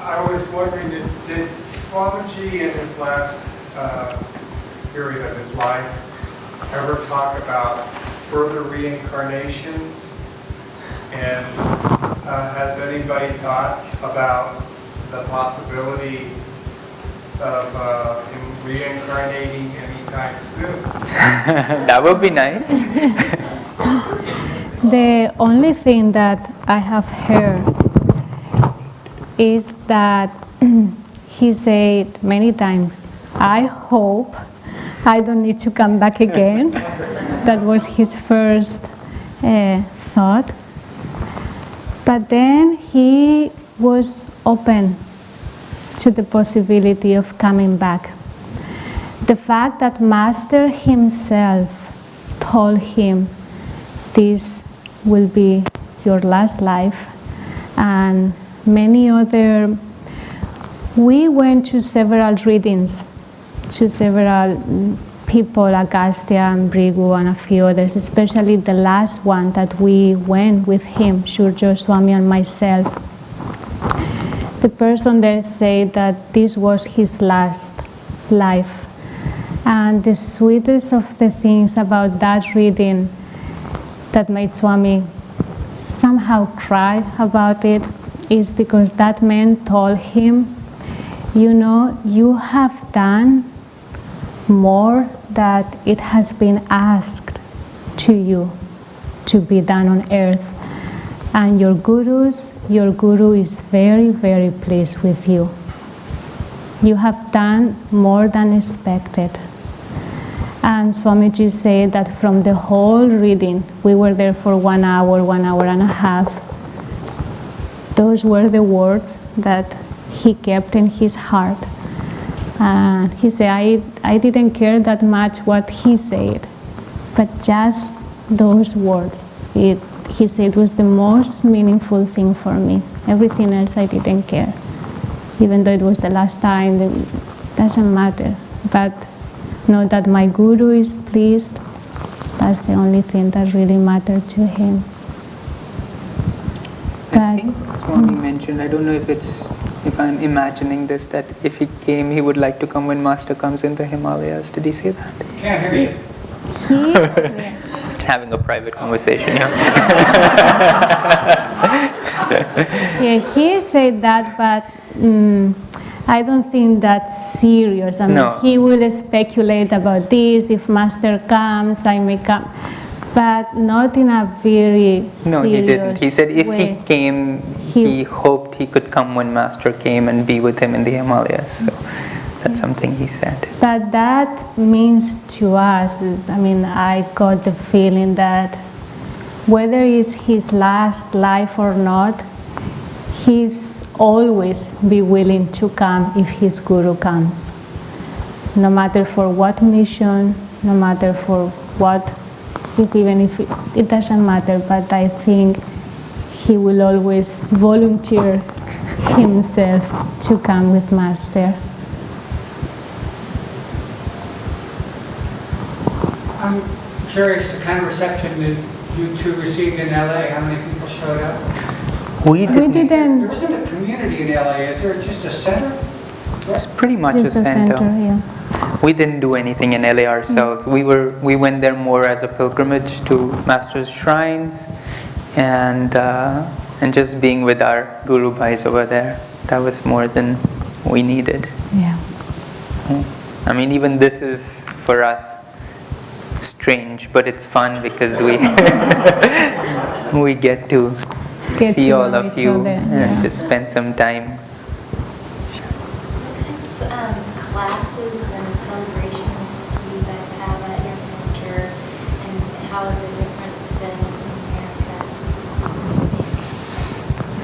I was wondering, did Swamiji in his last period of his life ever talk about further reincarnations? And has anybody thought about the possibility of him reincarnating anytime soon? That would be nice. The only thing that I have heard is that he said many times, I hope I don't need to come back again. That was his first thought. But then he was open to the possibility of coming back. The fact that Master himself told him, this will be your last life, and many other, we went to several readings, to several people, Agastya and Brigu and a few others, especially the last one that we went with him, Shurjo, Swami and myself. The person there said that this was his last life. And the sweetest of the things about that reading that made Swami somehow cry about it is because that man told him, you know, you have done more that it has been asked to you to be done on earth. And your guru is very, very pleased with you. You have done more than expected. And Swamiji said that from the whole reading, we were there for 1 hour, 1 hour and a half. Those were the words that he kept in his heart. And he said, I didn't care that much what he said, but just those words. He said it was the most meaningful thing for me. Everything else I didn't care. Even though it was the last time, it doesn't matter. But know that my guru is pleased. That's the only thing that really mattered to him. I think Swami mentioned, I don't know if I'm imagining this, that if he came, he would like to come when Master comes in the Himalayas. Did he say that? Can't hear you. Just having a private conversation here. Yeah, he said that, but I don't think that's serious. I mean, No. He will speculate about this. If Master comes, I may come. But not in a very serious No, he didn't. He said if way. he came, he hoped he could come when Master came and be with him in the Himalayas. So that's something he said. But that means to us, I mean, I got the feeling that whether it's his last life or not, he's always be willing to come if his guru comes. No matter for what mission, no matter for what, even if it doesn't matter, but I think he will always volunteer himself to come with Master. I'm curious the kind of reception that you two received in LA. How many people showed up? We didn't. There wasn't a community in LA. Is there just a center? It's pretty much Just a a center. yeah. We didn't do anything in LA ourselves. We went there more as a pilgrimage to Master's shrines and just being with our Guru Bhais over there. That was more than we needed. Yeah. I mean, even this is for us strange, but it's fun because we we get to see all of you and just spend some time. Classes and celebrations do you guys have at your center, and how is it different than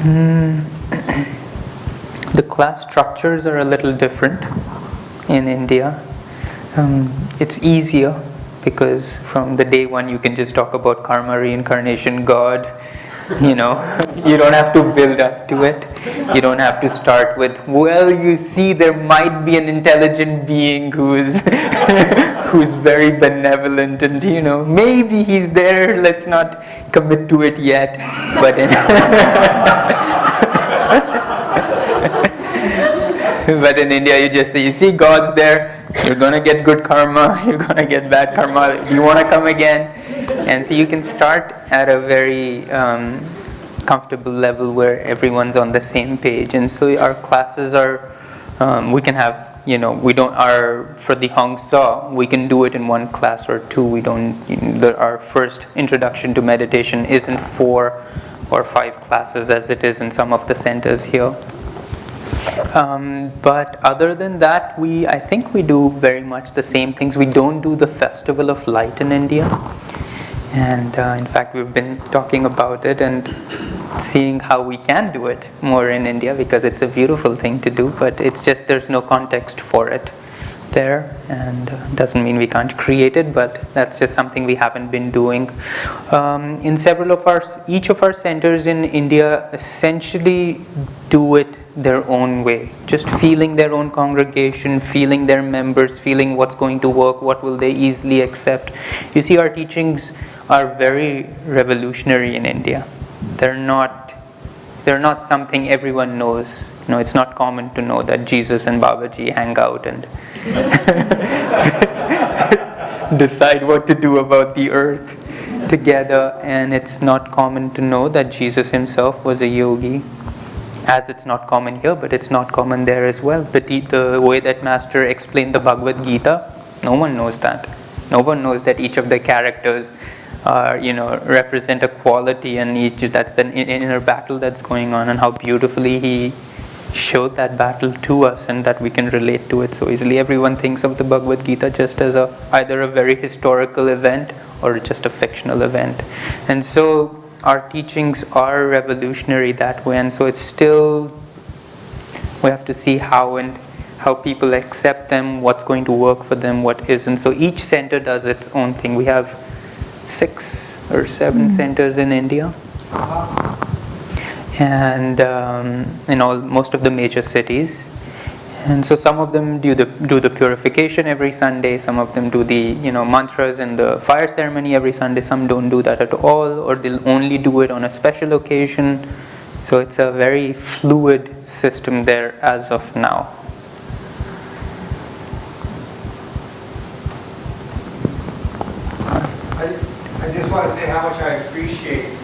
in America? The class structures are a little different in India. It's easier because from the day one you can just talk about karma, reincarnation, God. You know, you don't have to build up to it. You don't have to start with, well, you see, there might be an intelligent being who's who's very benevolent, and you know, maybe he's there. Let's not commit to it yet. But in India, you just say, you see, God's there. You're gonna get good karma. You're gonna get bad karma. Do you want to come again? And so you can start at a very comfortable level where everyone's on the same page. And so our classes are, we can have, you know, we don't, for the Hong Sa, we can do it in one class or two. We don't, our first introduction to meditation isn't 4 or 5 classes as it is in some of the centers here. But other than that, I think we do very much the same things. We don't do the Festival of Light in India. And in fact, we've been talking about it and seeing how we can do it more in India because it's a beautiful thing to do, but it's just there's no context for it. there, and doesn't mean we can't create it, but that's just something we haven't been doing. In each of our centers in India essentially do it their own way, just feeling their own congregation, feeling their members, feeling what's going to work, what will they easily accept. You see, our teachings are very revolutionary in India. They're not something everyone knows. It's not common to know that Jesus and Babaji hang out and decide what to do about the earth together. And it's not common to know that Jesus himself was a yogi, as it's not common here, but it's not common there as well. The way that Master explained the Bhagavad Gita, no one knows that. No one knows that each of the characters represent a quality, and that's the inner battle that's going on, and how beautifully he showed that battle to us, and that we can relate to it so easily. Everyone thinks of the Bhagavad Gita just as either a very historical event or just a fictional event. And so our teachings are revolutionary that way, and so it's still, we have to see how people accept them, what's going to work for them, what isn't. So each center does its own thing. We have 6 or 7 centers in India, and in most of the major cities. And so some of them do the purification every Sunday, some of them do the mantras and the fire ceremony every Sunday, some don't do that at all, or they'll only do it on a special occasion. So it's a very fluid system there as of now. I just want to say how much I appreciate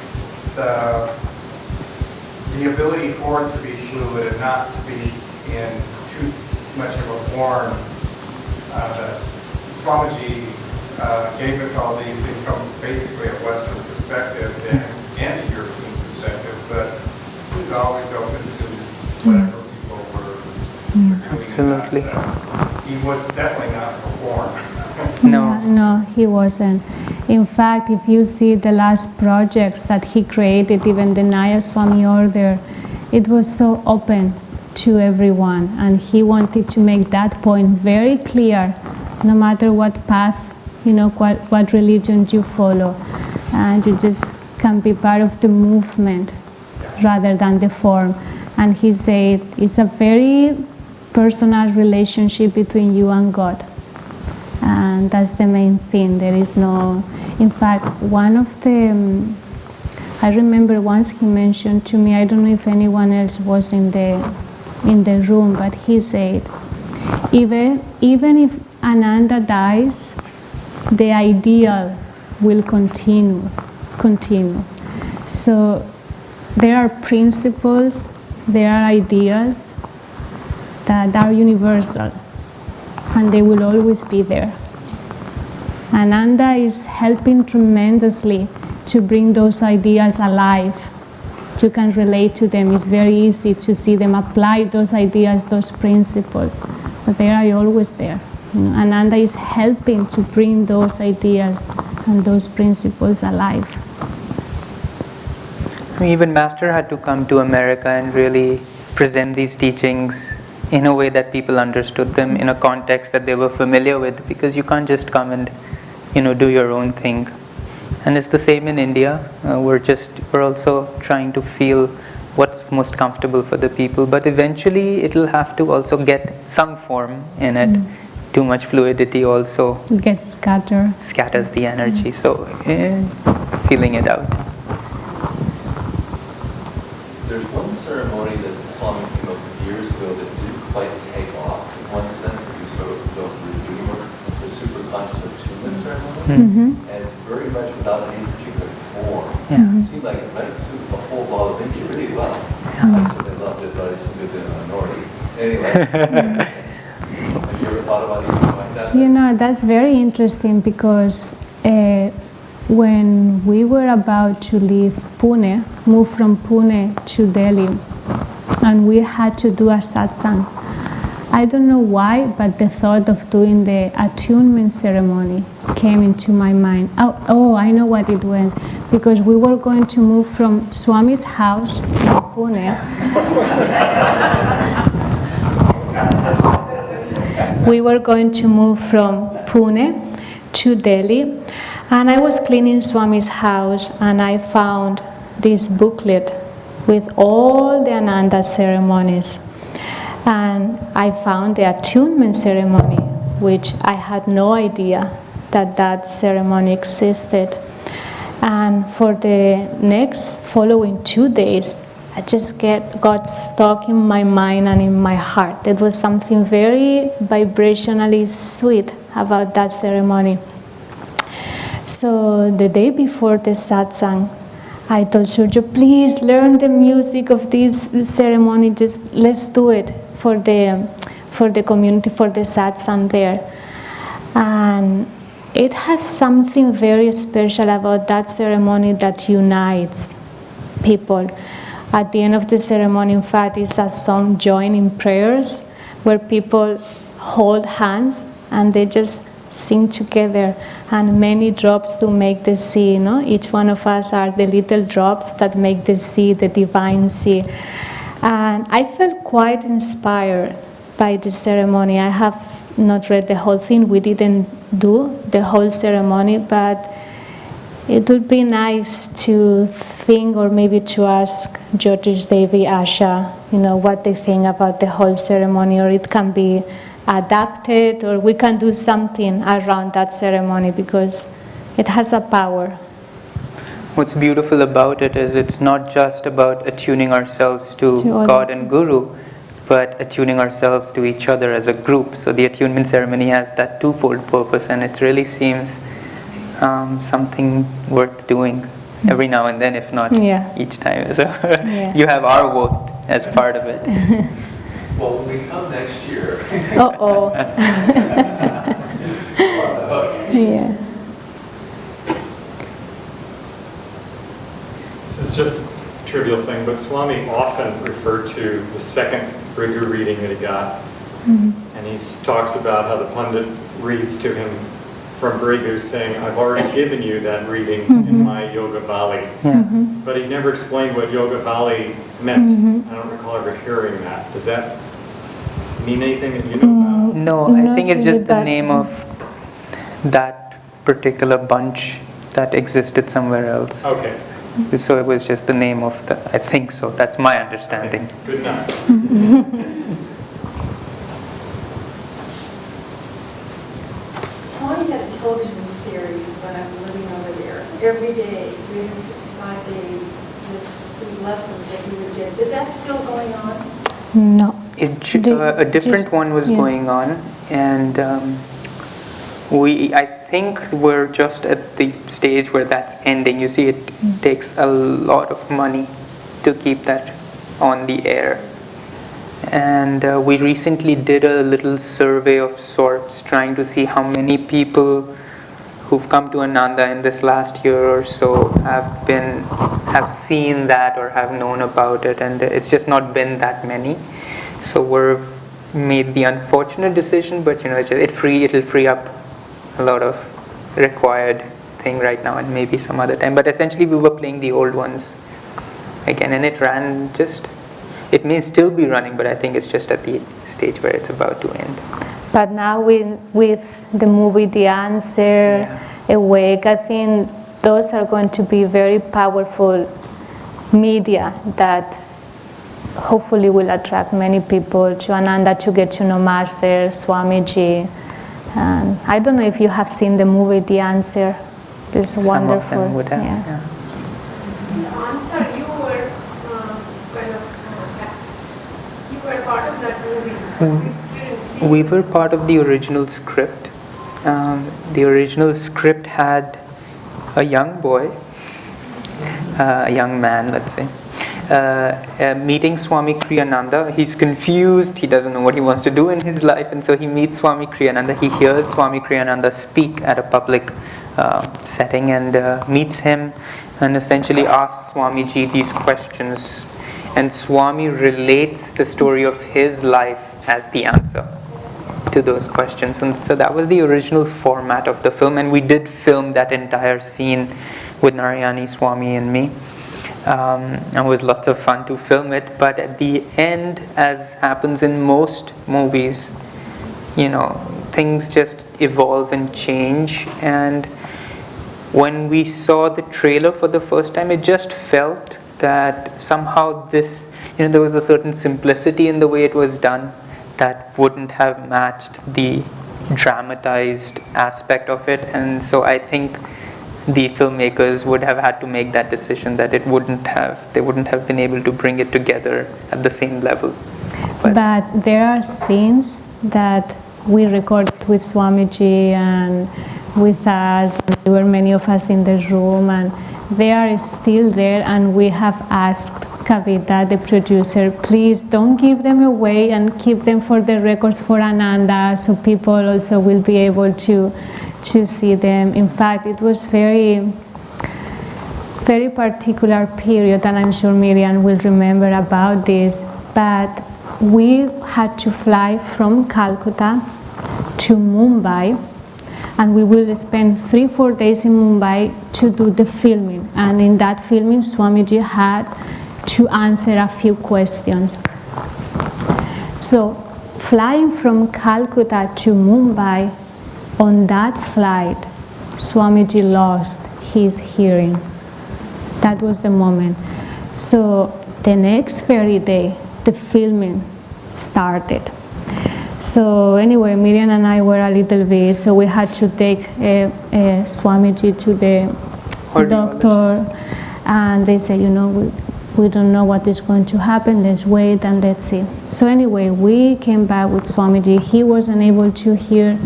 the ability for it to be fluid and not to be in too much of a form. That Swamiji gave us all these things from basically a Western perspective and a European perspective, but he was always open to whatever people were doing. Absolutely. He was definitely not a form. No, he wasn't. In fact, if you see the last projects that he created, even the Naya Swami order, it was so open to everyone, and he wanted to make that point very clear, no matter what path, what religion you follow, and you just can be part of the movement rather than the form. And he said it's a very personal relationship between you and God. And that's the main thing. There is no, in fact, one of the, I remember once he mentioned to me, I don't know if anyone else was in the room, but he said, even if Ananda dies, the ideal will continue. So there are principles, there are ideas that are universal, and they will always be there. Ananda is helping tremendously to bring those ideas alive. You can relate to them. It's very easy to see them apply those ideas, those principles, but they are always there. Ananda is helping to bring those ideas and those principles alive. Even Master had to come to America and really present these teachings in a way that people understood them, in a context that they were familiar with, because you can't just come and do your own thing. And it's the same in India. We're also trying to feel what's most comfortable for the people, but eventually it'll have to also get some form in it. Too much fluidity also scatters the energy. So feeling it out. There's one ceremony that Swami came up with years ago that didn't quite take off. In one sense, that you sort of don't redeem the superconscious attunement ceremony. And it's very much without any particular form. It seemed like it might suit the whole ball of India really well. I certainly loved it, but I seemed to be in a minority. Anyway, have you ever thought about anything like that? That's very interesting, because when we were about to leave Pune, move from Pune to Delhi, and we had to do a satsang, I don't know why, but the thought of doing the attunement ceremony came into my mind. Oh, I know what it went. Because we were going to move from Swami's house in Pune We were going to move from Pune to Delhi, and I was cleaning Swami's house, and I found this booklet with all the Ananda ceremonies. And I found the attunement ceremony, which I had no idea that that ceremony existed. And for the next following 2 days, I just got stuck in my mind and in my heart. There was something very vibrationally sweet about that ceremony. So the day before the satsang, I told Shurjo, please learn the music of this ceremony. Just let's do it for the community, for the satsang there. And it has something very special about that ceremony that unites people. At the end of the ceremony, in fact, it's a song, Join in Prayers, where people hold hands and they just sing together. And many drops to make the sea, Each one of us are the little drops that make the sea, the divine sea. And I felt quite inspired by the ceremony. I have not read the whole thing. We didn't do the whole ceremony, but it would be nice to think, or maybe to ask Jyotish Devi, Asha, what they think about the whole ceremony, or it can be adapted, or we can do something around that ceremony because it has a power. What's beautiful about it is it's not just about attuning ourselves to God and Guru, but attuning ourselves to each other as a group. So the attunement ceremony has that twofold purpose, and it really seems something worth doing every now and then, if not each time. So you have our vote as part of it. Well, when we come next year. Uh-oh. Yeah. This is just a trivial thing, but Swami often referred to the second Brigu reading that he got. Mm-hmm. And he talks about how the pundit reads to him from Brigu saying, I've already given you that reading in my Yoga Valley. Mm-hmm. But he never explained what Yoga Valley meant. Mm-hmm. I don't recall ever hearing that. Does that mean anything that you know about? No, I think it's just the name of that particular bunch that existed somewhere else. Okay. So it was just the name of the, I think so, that's my understanding. Okay. Good enough. Swami had a television series when I was living over there. Every day, 365 days, these lessons that he would give. Is that still going on? No. A different one was going on, and I think we're just at the stage where that's ending. You see, it takes a lot of money to keep that on the air. And we recently did a little survey of sorts, trying to see how many people who've come to Ananda in this last year or so have seen that or have known about it, and it's just not been that many. So we've made the unfortunate decision, but it'll free up a lot of required thing right now, and maybe some other time. But essentially, we were playing the old ones again, and it may still be running, but I think it's just at the stage where it's about to end. But now with the movie The Answer, Awake, I think those are going to be very powerful media that hopefully will attract many people to Ananda to get to know Master, Swamiji. And I don't know if you have seen the movie The Answer. It's wonderful. Some of them would have, yeah. I'm sorry, you were part of that movie. We were part of the original script. The original script had a young boy, a young man, let's say, meeting Swami Kriyananda. He's confused, he doesn't know what he wants to do in his life, and so he meets Swami Kriyananda. He hears Swami Kriyananda speak at a public setting, and meets him and essentially asks Swamiji these questions. And Swami relates the story of his life as the answer to those questions. And so that was the original format of the film, and we did film that entire scene with Narayani, Swami, and me. It was lots of fun to film it, but at the end, as happens in most movies, things just evolve and change. And when we saw the trailer for the first time, it just felt that somehow this, there was a certain simplicity in the way it was done that wouldn't have matched the dramatized aspect of it. And so I think the filmmakers would have had to make that decision that they wouldn't have been able to bring it together at the same level. But there are scenes that we recorded with Swamiji and with us. There were many of us in the room, and they are still there, and we have asked Kavita, the producer, please don't give them away and keep them for the records for Ananda, so people also will be able to see them. In fact, it was very particular period, and I'm sure Miriam will remember about this, but we had to fly from Calcutta to Mumbai, and we will spend 3-4 days in Mumbai to do the filming. And in that filming, Swamiji had to answer a few questions. So, flying from Calcutta to Mumbai, on that flight, Swamiji lost his hearing. That was the moment. So, the next very day, the filming started. So anyway, Miriam and I were a little bit, so we had to take Swamiji to the doctor, and they said, we don't know what is going to happen, let's wait and let's see. So anyway, we came back with Swamiji. He was unable to hear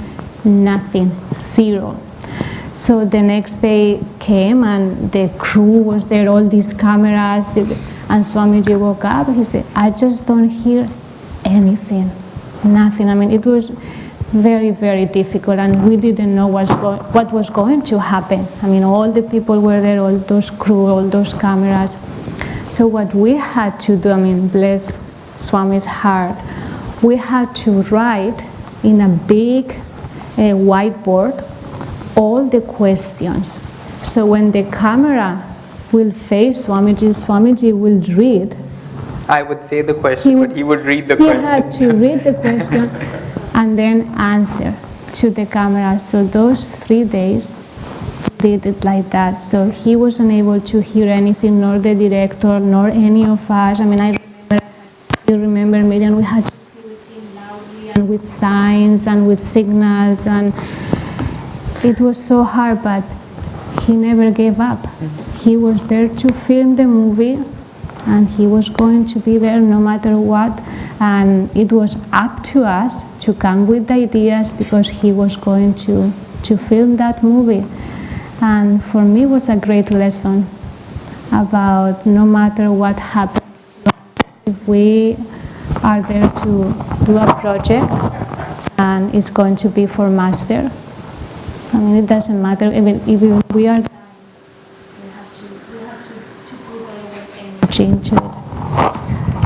nothing, zero. So the next day came, and the crew was there, all these cameras, and Swamiji woke up. He said, I just don't hear anything. Nothing. I mean, it was very, very difficult, and we didn't know what was going to happen. I mean, all the people were there, all those crew, all those cameras. So what we had to do, I mean, bless Swami's heart, we had to write in a big whiteboard all the questions. So when the camera will face Swamiji, Swamiji will read. I would say the question, but he would read the question. He had to read the question and then answer to the camera. So those 3 days, did it like that. So he wasn't able to hear anything, nor the director, nor any of us. I mean, I remember Miriam, we had to speak with him loudly and with signs and with signals, and it was so hard, but he never gave up. He was there to film the movie, and he was going to be there no matter what, and it was up to us to come with the ideas, because he was going to film that movie. And for me, it was a great lesson about no matter what happens, if we are there to do a project and it's going to be for master, I mean, it doesn't matter, even if we are, we have to put our energy into it.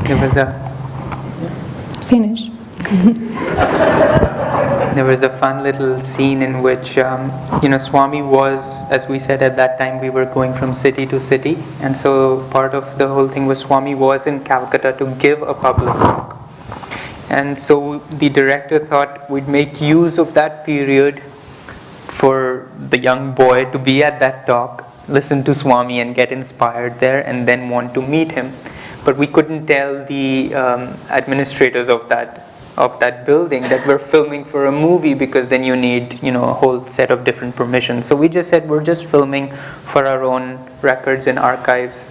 There was Finish. There was a fun little scene in which, Swami was, as we said at that time, we were going from city to city, and so part of the whole thing was Swami was in Calcutta to give a public talk. And so the director thought we'd make use of that period for the young boy to be at that talk, listen to Swami and get inspired there, and then want to meet him. But we couldn't tell the administrators of that building that we're filming for a movie, because then you need a whole set of different permissions. So we just said we're just filming for our own records and archives.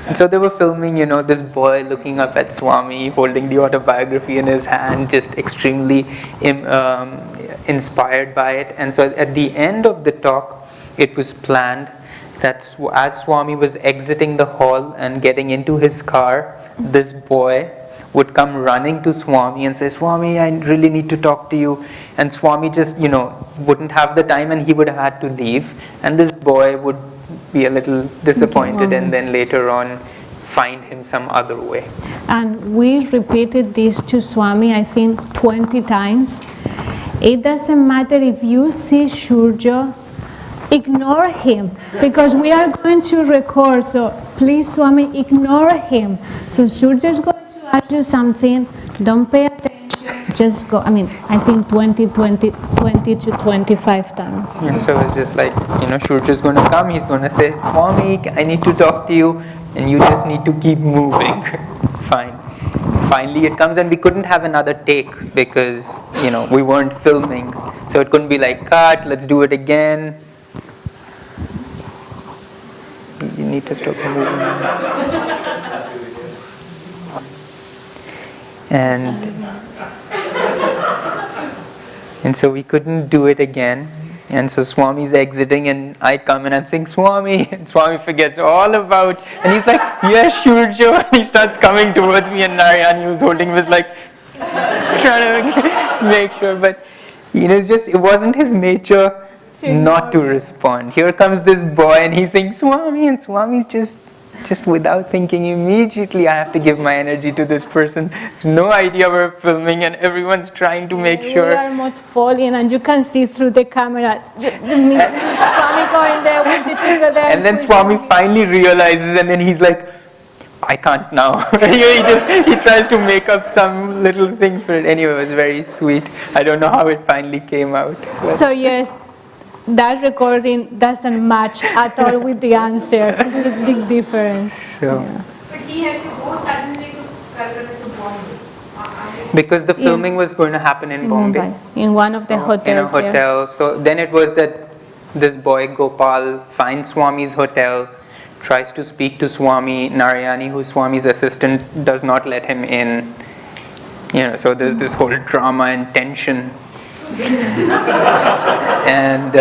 And so they were filming, this boy looking up at Swami, holding the autobiography in his hand, just extremely inspired by it. And so at the end of the talk, it was planned that as Swami was exiting the hall and getting into his car, this boy would come running to Swami and say, Swami, I really need to talk to you. And Swami just, wouldn't have the time, and he would have had to leave. And this boy would be a little disappointed, and then later on find him some other way. And we repeated this to Swami, I think 20 times. It doesn't matter if you see Shurjo, ignore him, because we are going to record, so please, Swami, ignore him. So Shurjo is going to ask you something, don't pay attention, just go, I think 20 to 25 times. And so it's just like, Shurjo's going to come, he's going to say, Swami, I need to talk to you, and you just need to keep moving. Fine. Finally it comes, and we couldn't have another take because, we weren't filming. So it couldn't be like, cut, let's do it again. You need to stop moving. And so we couldn't do it again. And so Swami's exiting, and I come and I'm saying, Swami, and Swami forgets all about, and he's like, yes, Shurjo, and he starts coming towards me, and Narayani, who's holding him, was like, trying to make sure, but, it wasn't his nature not to respond. Here comes this boy, and he's saying, Swami, and Swami's just without thinking, immediately I have to give my energy to this person. There's no idea we're filming, and everyone's trying to make sure. We are almost falling, and you can see through the camera. Swami going there with the two there. And then Swami finally realizes, and then he's like, I can't now. he tries to make up some little thing for it. Anyway, it was very sweet. I don't know how it finally came out. So yes, that recording doesn't match at all with the answer. It's a big difference. So. Yeah. But he had to go suddenly to Calcutta to Bombay. Because the filming was going to happen in Bombay. In one of the hotels. In a hotel. So then it was that this boy Gopal finds Swami's hotel, tries to speak to Swami. Narayani, who's Swami's assistant, does not let him in. So there's this whole drama and tension. And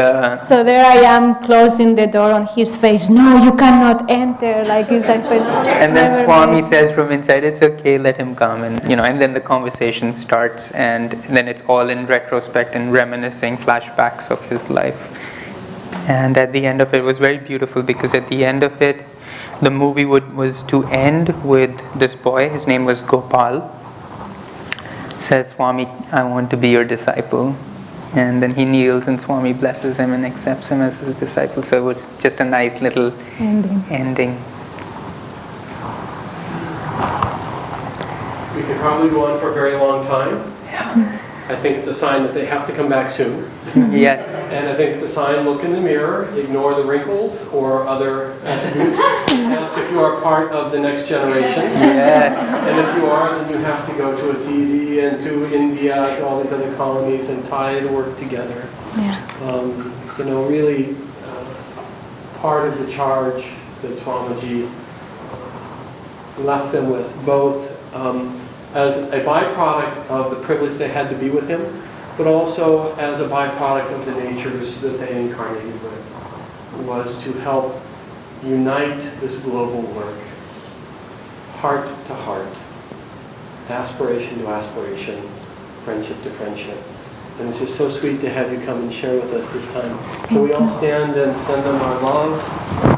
so there I am closing the door on his face. No, you cannot enter. Like it's like. And then Swami says from inside, "It's okay, let him come." And and then the conversation starts, and then it's all in retrospect and reminiscing flashbacks of his life. And at the end of it was very beautiful because at the end of it, the movie was to end with this boy. His name was Gopal. Says, Swami, I want to be your disciple. And then he kneels and Swami blesses him and accepts him as his disciple. So it was just a nice little ending. We could probably go on for a very long time. Yeah. I think it's a sign that they have to come back soon. Yes. And I think it's a sign, look in the mirror, ignore the wrinkles or other attributes. Ask if you are part of the next generation. Yes. And if you are, then you have to go to Assisi and to India, to all these other colonies and tie the work together. Yeah. Really part of the charge that Swamiji left them with, both as a byproduct of the privilege they had to be with him, but also as a byproduct of the natures that they incarnated with, was to help unite this global work, heart to heart, aspiration to aspiration, friendship to friendship. And it's just so sweet to have you come and share with us this time. Can we all stand and send them our love?